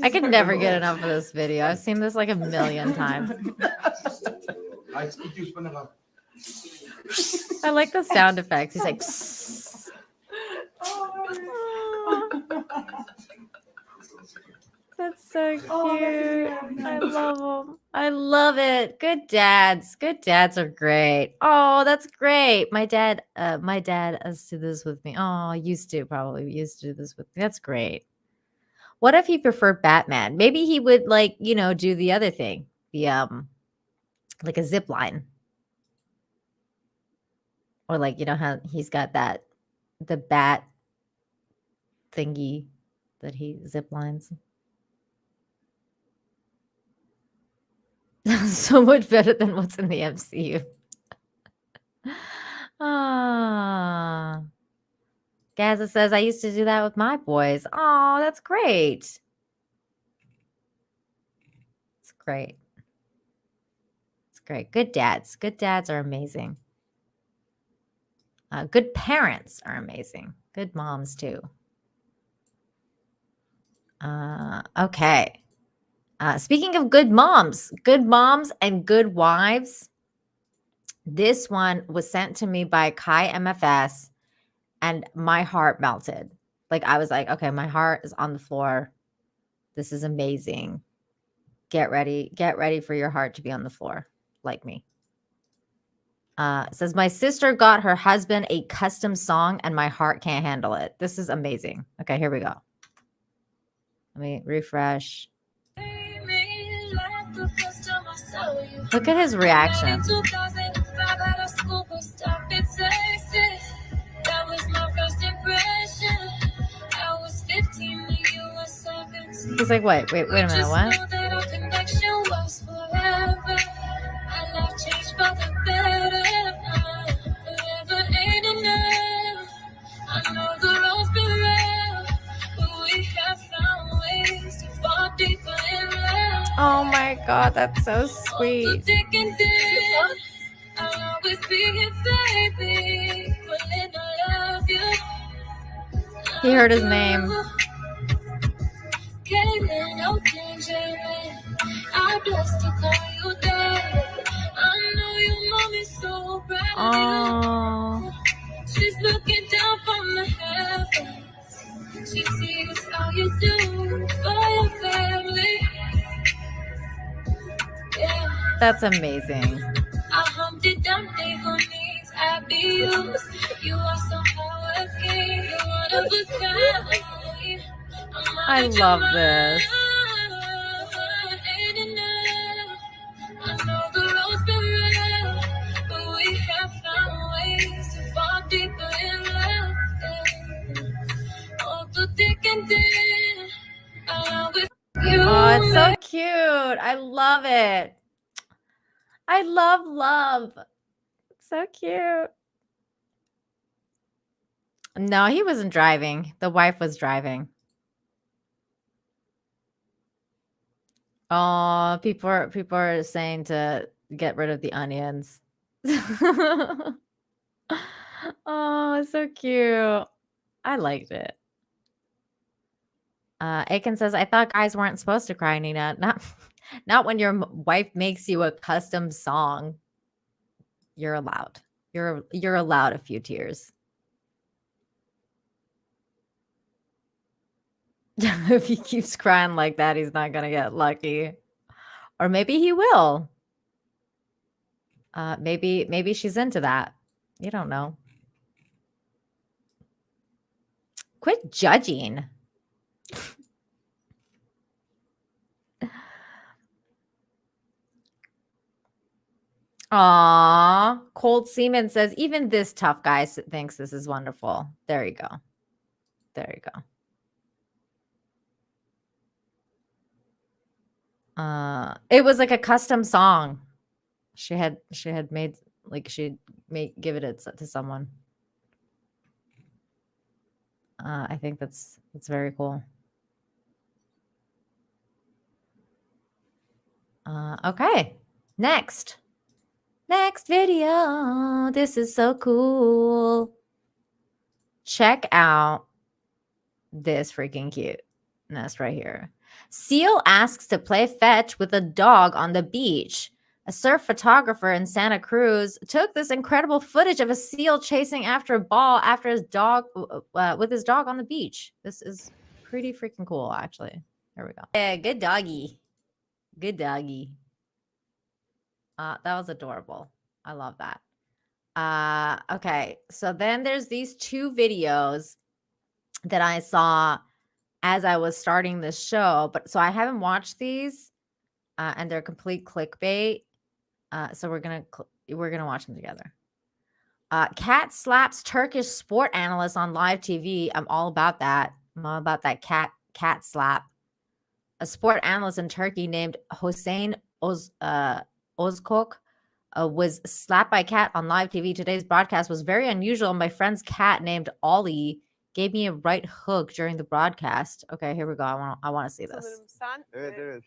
I could never get enough of this video. I've seen this like a million times. I like the sound effects. He's like, psst. That's so cute. I love them. I love it. Good dads. Good dads are great. Oh, that's great. My dad used to do this with me. Oh, used to do this with me. That's great. What if he preferred Batman? Maybe he would like, do the other thing. The like a zip line. Or like, how he's got the bat thingy that he zip lines. So much better than what's in the MCU. Gaza says, I used to do that with my boys. Oh, that's great. It's great. It's great. Good dads. Good dads are amazing. Good parents are amazing. Good moms, too. Okay. Speaking of good moms and good wives, this one was sent to me by Kai MFS, and my heart melted. Like, I was like, okay, my heart is on the floor. This is amazing. Get ready for your heart to be on the floor, like me. It says, my sister got her husband a custom song and my heart can't handle it. This is amazing. Okay, here we go. Let me refresh. Look at his reaction. That was my first impression. I was 15 when you were 17. He's like, wait a minute, what? My life changed for the better. Forever ain't enough. I know the road's been rough, but we have found ways to fall deeper in love. Oh my God, that's so sweet. I'll always be here, baby. When I love you. He heard his name. Oh. She's looking down from the heavens. She sees how you do for your family. Yeah. That's amazing. I humped it down, they who needs abuse. You are somehow a king, you're one of a kind. I love this. I know the road's been rough, but we have found ways to fall deeper in love. All through thick and thin, I'll always you. Oh, it's so cute. I love it. I love love. It's so cute. No, he wasn't driving. The wife was driving. Oh, people are saying to get rid of the onions. Oh, so cute. I liked it. Aiken says, I thought guys weren't supposed to cry, Nina. Not when your wife makes you a custom song. You're allowed. You're allowed a few tears. If he keeps crying like that, he's not gonna get lucky. Or maybe he will. Maybe she's into that. You don't know. Quit judging. Aw. Cold Seaman says, even this tough guy thinks this is wonderful. There you go. There you go. It was like a custom song. She had made, like, she'd give it to someone. I think that's very cool. Okay. Next video. This is so cool. Check out this freaking cuteness right here. Seal asks to play fetch with a dog on the beach. A surf photographer in Santa Cruz took this incredible footage of a seal chasing after a ball after his dog with his dog on the beach. This is pretty freaking cool, actually. Here we go. Yeah, good doggy. Good doggy. That was adorable. I love that. Okay, so then there's these two videos that I saw as I was starting this show, but so I haven't watched these, and they're complete clickbait. So we're gonna watch them together. Cat slaps Turkish sport analyst on live TV. I'm all about that. I'm all about that cat slap. A sport analyst in Turkey named Hossein Ozkok was slapped by a cat on live TV. Today's broadcast was very unusual. My friend's cat named Ollie gave me a right hook during the broadcast. Okay, here we go. I want to see this. Sanırım sen Evet.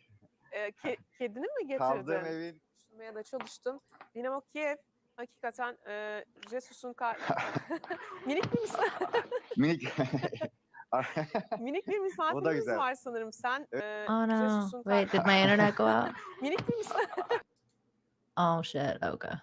kedini mi getirdin? Kaldığım evin Tutmaya da çalıştım. Dinamo Kiev hakikaten Jesus'un minik bir minik. minik bir misafirimiz var sanırım sen. Oh no. Jesus'un Wait, did my internet go out? minik bir Oh shit. Okay.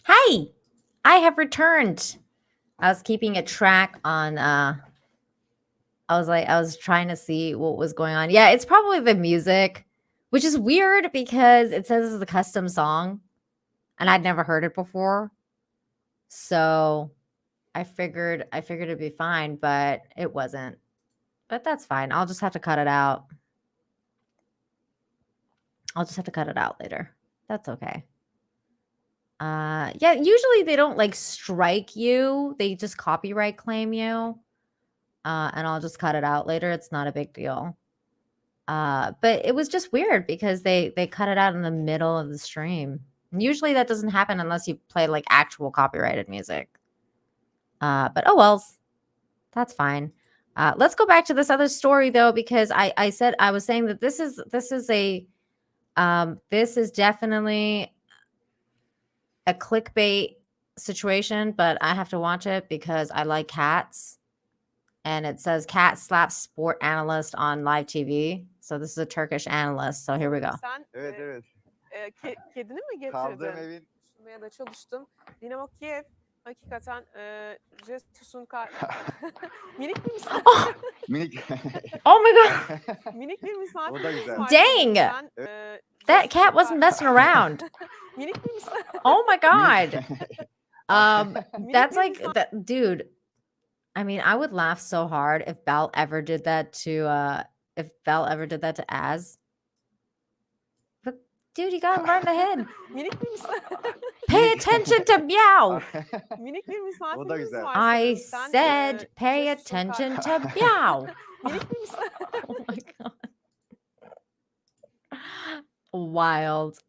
Hi, I have returned. I was keeping a track on I was trying to see what was going on. Yeah, it's probably the music, which is weird because it says it's a custom song and I'd never heard it before. So I figured it'd be fine, but it wasn't. But that's fine. I'll just have to cut it out. I'll just have to cut it out later. That's okay. Yeah, usually they don't like strike you. They just copyright claim you. And I'll just cut it out later. It's not a big deal. But it was just weird because they cut it out in the middle of the stream. And usually that doesn't happen unless you play like actual copyrighted music. But oh well, that's fine. Let's go back to this other story though, because I was saying that this is definitely a clickbait situation, but I have to watch it because I like cats. And it says cat slaps sport analyst on live TV. So this is a Turkish analyst. So here we go. Sen Evet evet. Kedini mi Kaldığım getirdin? evin Tutmaya da çalıştım. Dinamo Kiev hakikaten Jesus'un minik bir misafir. minik. Oh my god. Minik bir misafir. O da güzel. Dang. That cat wasn't messing around. Minik bir misafir. Oh my god. That's like that, dude. I mean, I would laugh so hard if Belle ever did that to Az. But dude, you got him right in the head. Minik bir misafir. Pay attention to meow. Minik bir O da misafirimiz güzel. var. I Sen, said pay Jesus'un attention to meow. Minik bir misafir. Oh my god. Wild.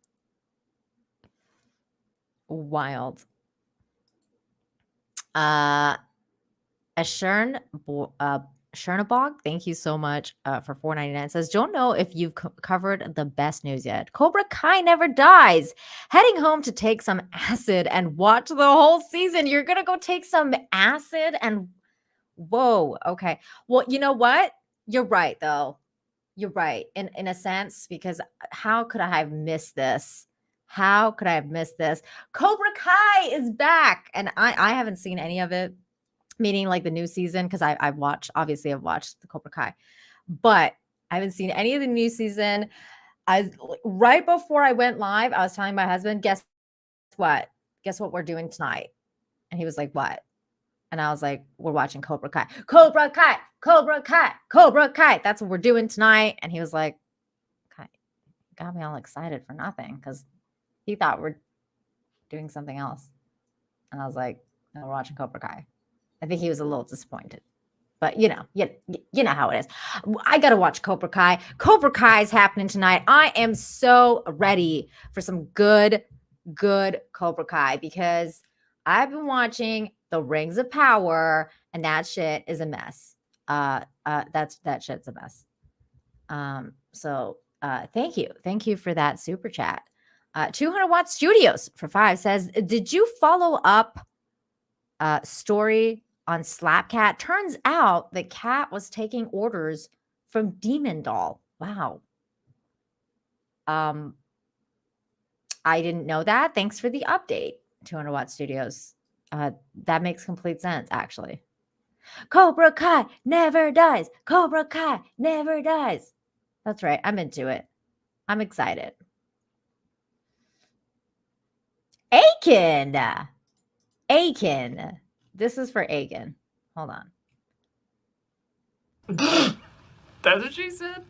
Wild. Chernabog, thank you so much for $4.99. Says, don't know if you've covered the best news yet. Cobra Kai never dies. Heading home to take some acid and watch the whole season. You're gonna go take some acid and whoa, okay. Well, you know what? You're right though. You're right in a sense, because how could I have missed this? How could I have missed this? Cobra Kai is back, and I haven't seen any of it. Meaning like the new season, because I've watched the Cobra Kai, but I haven't seen any of the new season. Right before I went live, I was telling my husband, guess what we're doing tonight? And he was like, what? And I was like, we're watching Cobra Kai. Cobra Kai, Cobra Kai, Cobra Kai. That's what we're doing tonight. And he was like, okay, got me all excited for nothing, because he thought we're doing something else. And I was like, no, we're watching Cobra Kai. I think he was a little disappointed, but you know how it is. I got to watch Cobra Kai. Cobra Kai is happening tonight. I am so ready for some good Cobra Kai, because I've been watching The Rings of Power and that shit is a mess. That shit's a mess. So thank you for that super chat. 200 Watt Studios for 5 says, did you follow up story on Slapcat? Turns out the cat was taking orders from Demon Doll. Wow. I didn't know that. Thanks for the update, 200 Watt Studios. That makes complete sense, actually. Cobra Kai never dies. Cobra Kai never dies. That's right. I'm into it. I'm excited. Aiken. This is for Agan. Hold on. That's what she said.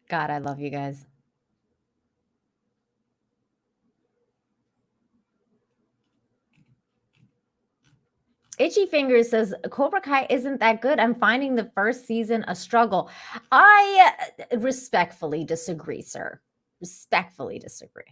God, I love you guys. Itchy Fingers says Cobra Kai isn't that good. I'm finding the first season a struggle. I respectfully disagree, sir. Respectfully disagree.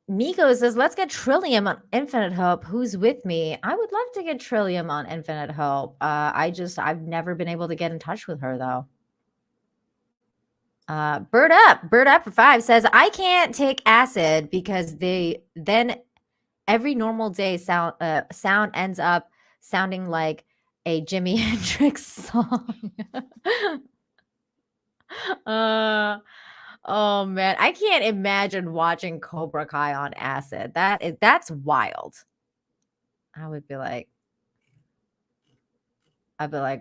Miko says, let's get Trillium on Infinite Hope. Who's with me? I would love to get Trillium on Infinite Hope. I've never been able to get in touch with her though. Bird Up for 5 says, I can't take acid because then every normal day sound ends up sounding like a Jimi Hendrix song. Oh man, I can't imagine watching Cobra Kai on acid. That's wild. I'd be like,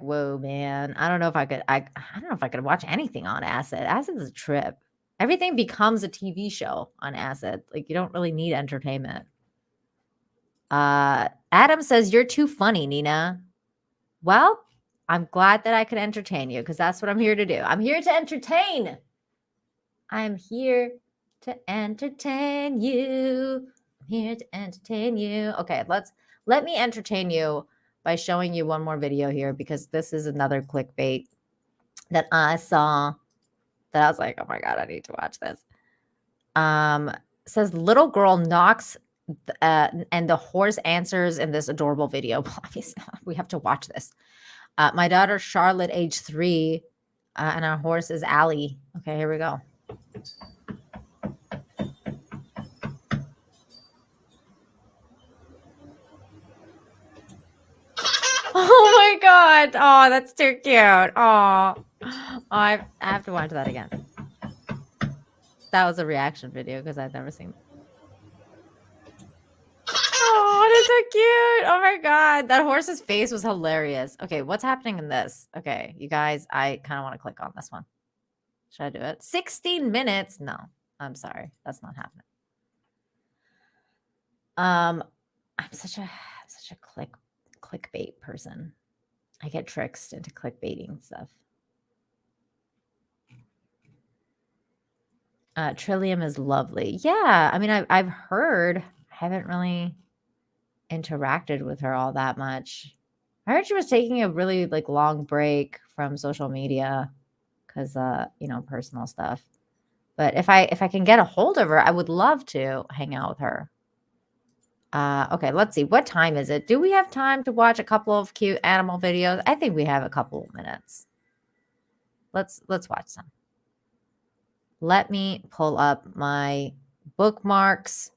whoa, man. I don't know if I could. I don't know if I could watch anything on acid. Acid's a trip. Everything becomes a TV show on acid. Like you don't really need entertainment. Adam says you're too funny, Nina. Well, I'm glad that I could entertain you because that's what I'm here to do. I'm here to entertain. I'm here to entertain you. I'm here to entertain you. Okay, let me entertain you by showing you one more video here because this is another clickbait that I saw that I was like, oh my God, I need to watch this. Says little girl knocks and the horse answers in this adorable video. We have to watch this. My daughter Charlotte, age 3, and our horse is Allie. Okay, here we go. Oh my God. Oh, that's too cute. Oh, I have to watch that again. That was a reaction video because I've never seen it. Oh, that's so cute. Oh my God. That horse's face was hilarious. Okay, what's happening in this? Okay, you guys, I kind of want to click on this one. Should I do it? 16 minutes? No, I'm sorry. That's not happening. I'm such a clickbait person. I get tricked into clickbaiting stuff. Trillium is lovely. Yeah, I mean, I've heard. I haven't really interacted with her all that much. I heard she was taking a really long break from social media because personal stuff. But if I can get a hold of her, I would love to hang out with her. Okay, let's see. What time is it? Do we have time to watch a couple of cute animal videos? I think we have a couple of minutes. Let's watch some. Let me pull up my bookmarks.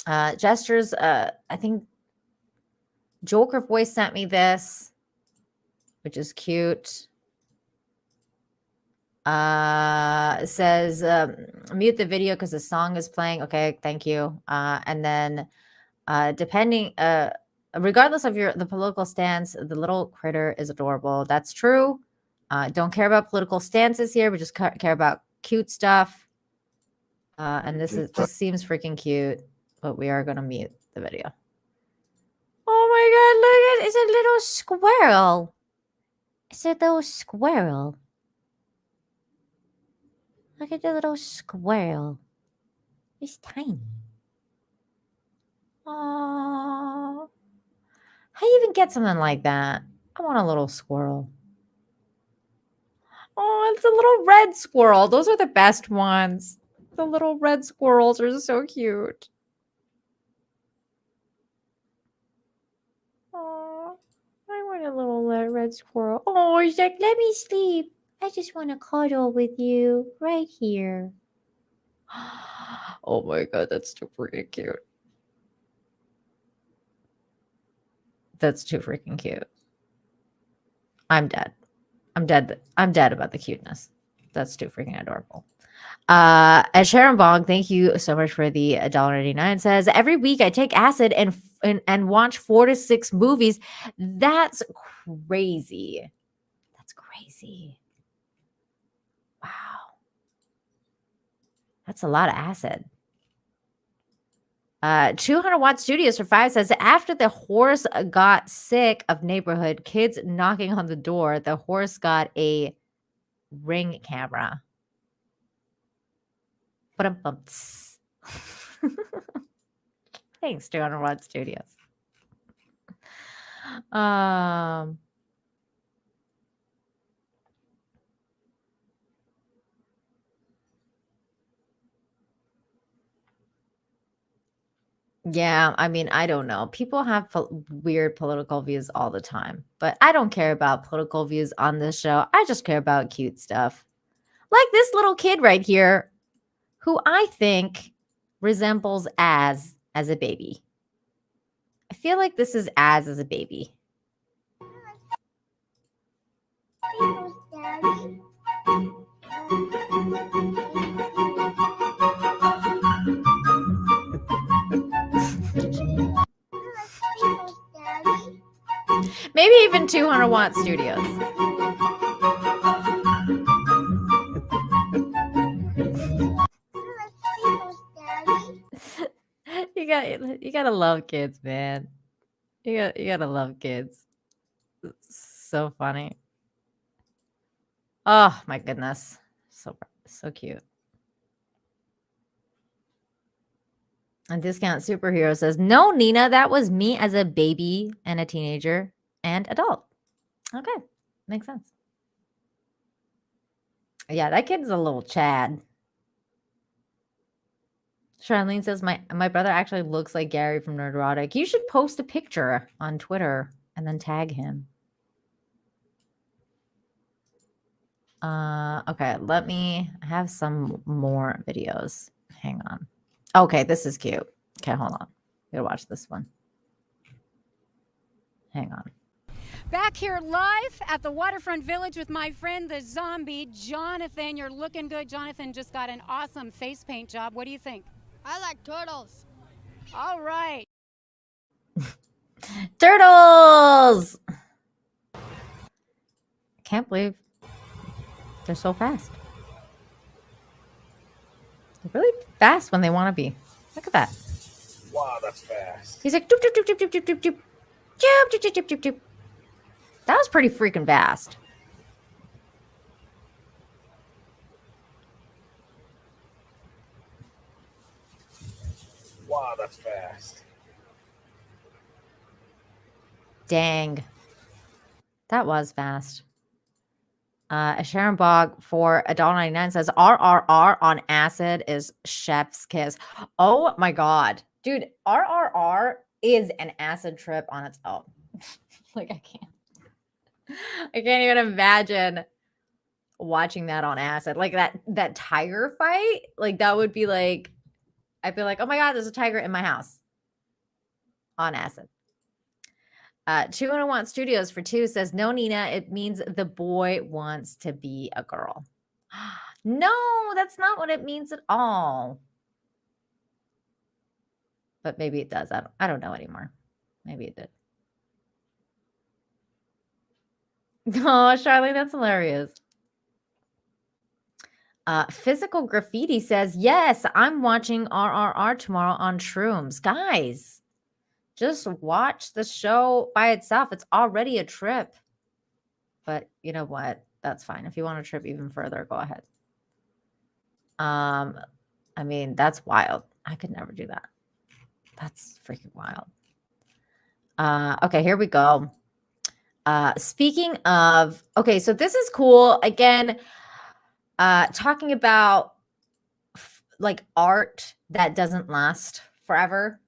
Gestures. I think Joker Voice sent me this, which is cute. Says mute the video because the song is playing. Okay, thank you. And then depending regardless of the political stance, the little critter is adorable. That's true. Don't care about political stances here. We just care about cute stuff. And this seems freaking cute, but we are gonna mute the video. Oh my God, look at it's a little squirrel. It's a little squirrel. Look at the little squirrel. It's tiny. Aww. How do you even get something like that? I want a little squirrel. Oh, it's a little red squirrel. Those are the best ones. The little red squirrels are so cute. Oh, I want a little red squirrel. Oh, he's like, let me sleep. I just want to cuddle with you right here. Oh my God, that's too freaking cute. That's too freaking cute. I'm dead. I'm dead. I'm dead about the cuteness. That's too freaking adorable. As Sharon Bong, thank you so much for the $1.99. Says every week I take acid and watch 4 to 6 movies. That's crazy. That's crazy. Wow. That's a lot of acid. 200 Watt Studios for 5 says, after the horse got sick of neighborhood kids knocking on the door, the horse got a Ring camera. Thanks, 200 Watt Studios. Yeah, I mean, I don't know. People have weird political views all the time, but I don't care about political views on this show. I just care about cute stuff. Like this little kid right here, who I think resembles as a baby. I feel like this is as a baby. Maybe even 200 Watt Studios. You gotta love kids, man. You gotta love kids. It's so funny. Oh my goodness, so cute. And Discount Superhero says, no, Nina, that was me as a baby and a teenager and adult. Okay, makes sense. Yeah, that kid's a little Chad. Charlene says, my brother actually looks like Gary from Nerdrotic. You should post a picture on Twitter and then tag him. Okay, let me have some more videos. Hang on. Okay, this is cute. Okay, hold on. Gotta watch this one. Hang on. Back here live at the Waterfront Village with my friend the zombie, Jonathan. You're looking good. Jonathan just got an awesome face paint job. What do you think? I like turtles. All right. Turtles! Can't believe they're so fast. They're really fast when they want to be. Look at that. Wow, that's fast. He's like, doop, doop, doop, doop, doop, doop, doop, doop. Doop, doop, doop, doop, doop, doop. That was pretty freaking fast. Wow, that's fast. Dang. That was fast. Sharon Bog for $1.99 says RRR on acid is chef's kiss. Oh my god. Dude, RRR is an acid trip on its own. Like I can't even imagine watching that on acid. Like that tiger fight, like that would be like I'd be like, "Oh my god, there's a tiger in my house." On acid. 200 Watt Studios for 2 says, no, Nina, it means the boy wants to be a girl. No, that's not what it means at all. But maybe it does. I don't know anymore. Maybe it did. Oh, Charlie, that's hilarious. Physical Graffiti says, yes, I'm watching RRR tomorrow on Shrooms. Guys, just watch the show by itself. It's already a trip. But you know what? That's fine. If you want to trip even further, go ahead. I mean, that's wild. I could never do that. That's freaking wild. Okay, here we go. Speaking of, okay, so this is cool. Again, talking about like art that doesn't last forever.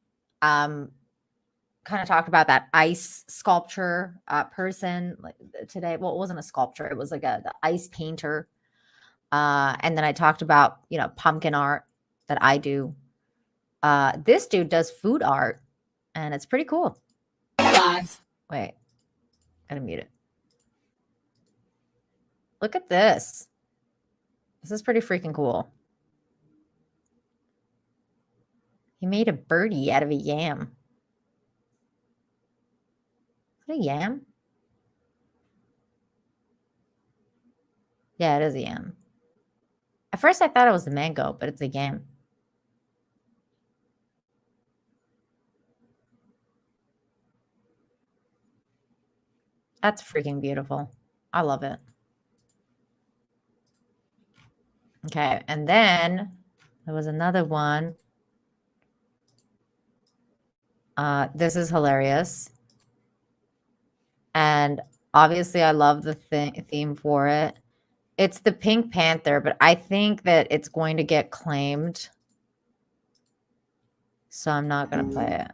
Kind of talked about that ice sculpture person like today. Well, it wasn't a sculpture. It was like the ice painter. And then I talked about, you know, pumpkin art that I do. This dude does food art and it's pretty cool. Wait, gotta mute it. Look at this. This is pretty freaking cool. He made a birdie out of a yam. Is it a yam? Yeah, it is a yam. At first I thought it was a mango, but it's a game. That's freaking beautiful. I love it. Okay, and then there was another one. This is hilarious. And obviously I love the theme for it. It's the Pink Panther, but I think that it's going to get claimed. So I'm not going to play it.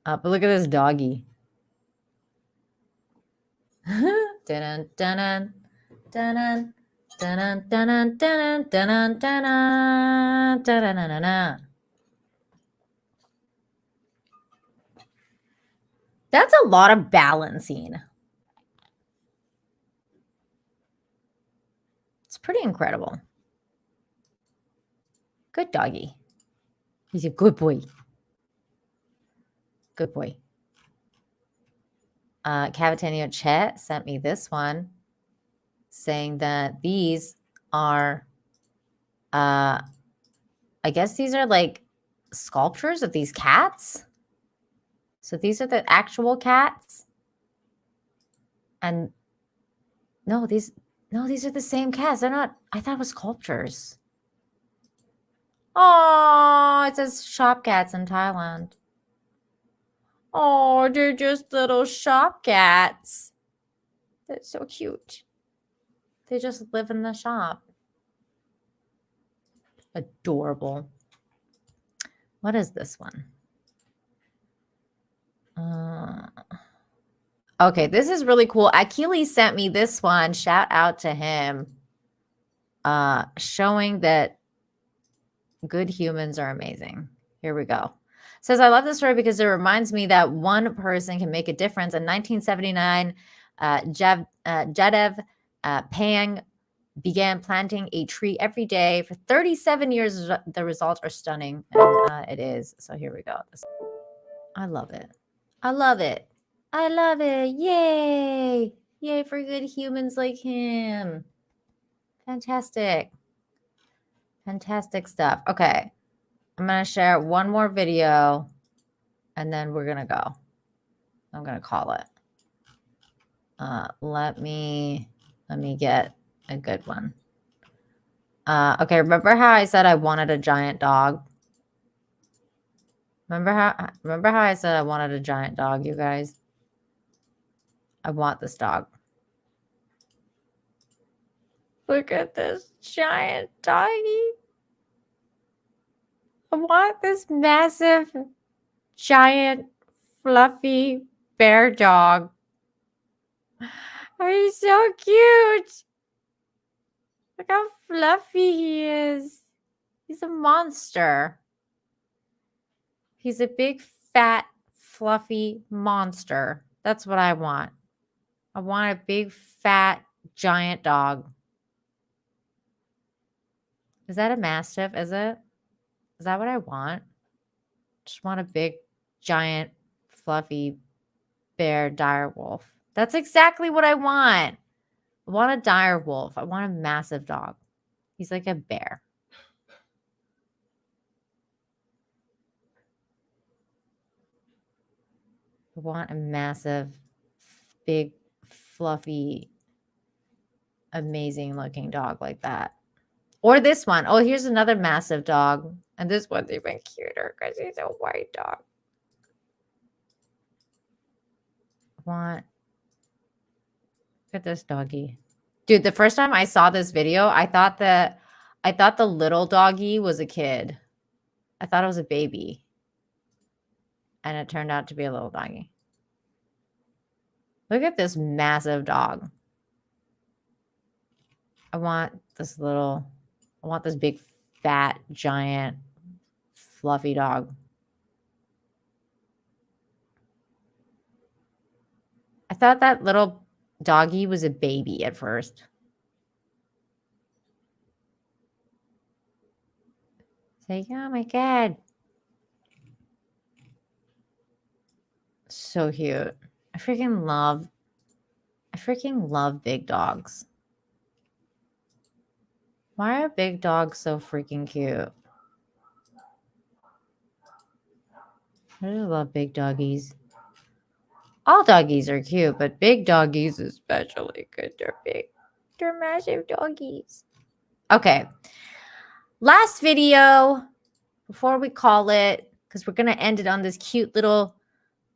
But look at this doggy. Dun-dun, dun-dun, dun-dun, dun-dun, dun-dun, dun-dun, dun-dun, dun-dun, dun-dun-dun-dun. That's a lot of balancing. It's pretty incredible. Good doggy. He's a good boy. Good boy. Cavatanio Chet sent me this one saying that these are, I guess these are like sculptures of these cats. So these are the actual cats. And no, these are the same cats. They're not, I thought it was sculptures. Oh, it says shop cats in Thailand. Oh, they're just little shop cats. They're so cute. They just live in the shop. Adorable. What is this one? Okay, this is really cool. Achilles sent me this one. Shout out to him. Showing that good humans are amazing. Here we go. Says, I love this story because it reminds me that one person can make a difference. In 1979, Jadev Pang began planting a tree every day for 37 years. The results are stunning. And it is. So here we go. I love it. I love it. I love it. Yay. Yay for good humans like him. Fantastic. Fantastic stuff. Okay. I'm going to share one more video and then we're going to go. I'm going to call it. Let me get a good one. Okay. Remember how I said I wanted a giant dog? Remember how I said I wanted a giant dog, you guys? I want this dog. Look at this giant doggy. I want this massive, giant, fluffy bear dog. He's so cute. Look how fluffy he is. He's a monster. He's a big, fat, fluffy monster. That's what I want. I want a big, fat, giant dog. Is that a mastiff? Is it? Is that what I want? Just want a big, giant, fluffy bear dire wolf. That's exactly what I want. I want a dire wolf. I want a massive dog. He's like a bear. I want a massive, big, fluffy, amazing looking dog like that. Or this one. Oh, here's another massive dog. And this one's even cuter because he's a white dog. Look at this doggy. Dude, the first time I saw this video, I thought the little doggy was a kid. I thought it was a baby. And it turned out to be a little doggy. Look at this massive dog. I want this big, fat, giant, fluffy dog. I thought that little doggy was a baby at first. It's like, oh my God. So cute. I freaking love big dogs. Why are big dogs so freaking cute? I really love big doggies. All doggies are cute, but big doggies especially because they're big. They're massive doggies. Okay. Last video before we call it, because we're going to end it on this cute little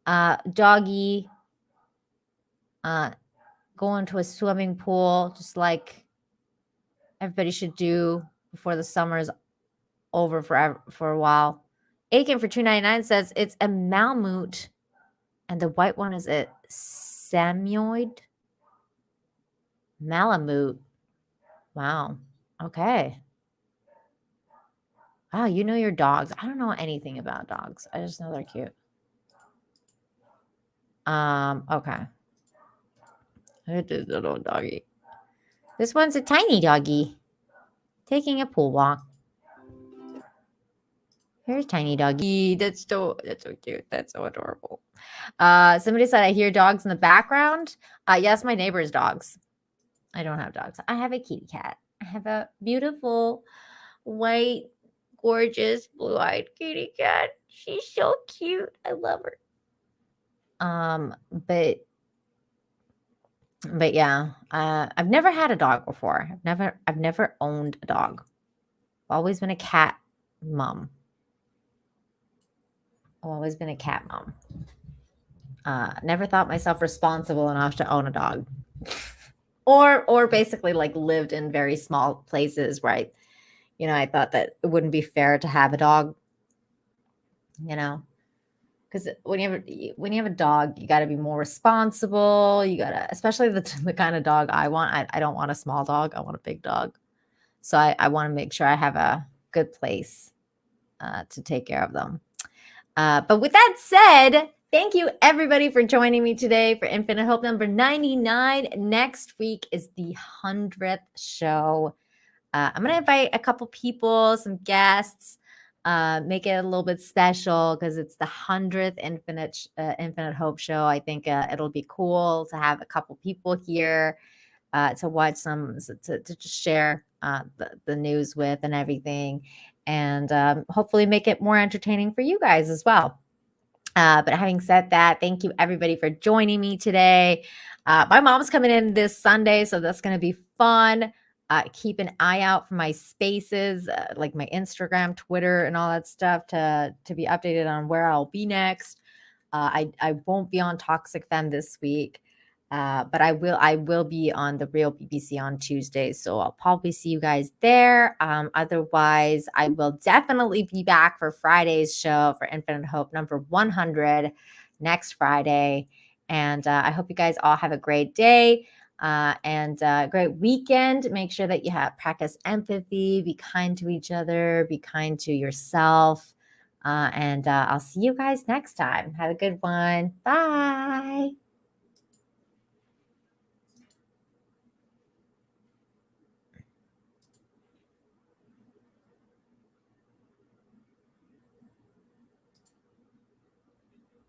doggy going to a swimming pool, just like everybody should do before the summer is over for a while. Aiken for $2.99 says it's a Malamute, and the white one is a Samoyed. Malamute. Wow. Okay. Wow, you know your dogs. I don't know anything about dogs. I just know they're cute. Okay. It is a little doggy. This one's a tiny doggy taking a pool walk. Here's tiny doggy. That's so cute. That's so adorable. Somebody said I hear dogs in the background. Yes, my neighbor's dogs. I don't have dogs. I have a kitty cat. I have a beautiful white, gorgeous, blue-eyed kitty cat. She's so cute. I love her. But yeah, I've never had a dog before. I've never owned a dog. I've always been a cat mom. I've always been a cat mom. Never thought myself responsible enough to own a dog. or basically like lived in very small places where I thought that it wouldn't be fair to have a dog, because when you have a dog, you got to be more responsible. You got to, especially the kind of dog I want. I don't want a small dog. I want a big dog. So I want to make sure I have a good place to take care of them. But with that said, thank you everybody for joining me today for Infinite Hope number 99. Next week is the 100th show. I'm going to invite a couple people, some guests, make it a little bit special because it's the 100th Infinite Hope show. I think it'll be cool to have a couple people here to watch to just share the news with and everything. And hopefully make it more entertaining for you guys as well. But having said that, thank you everybody for joining me today. My mom's coming in this Sunday, so that's going to be fun. Keep an eye out for my spaces, like my Instagram, Twitter, and all that stuff to be updated on where I'll be next. I won't be on Toxic Femme this week. But I will be on the Real BBC on Tuesday, so I'll probably see you guys there. Otherwise, I will definitely be back for Friday's show for Infinite Hope number 100 next Friday. And I hope you guys all have a great day and a great weekend. Make sure that you practice empathy, be kind to each other, be kind to yourself. And I'll see you guys next time. Have a good one. Bye.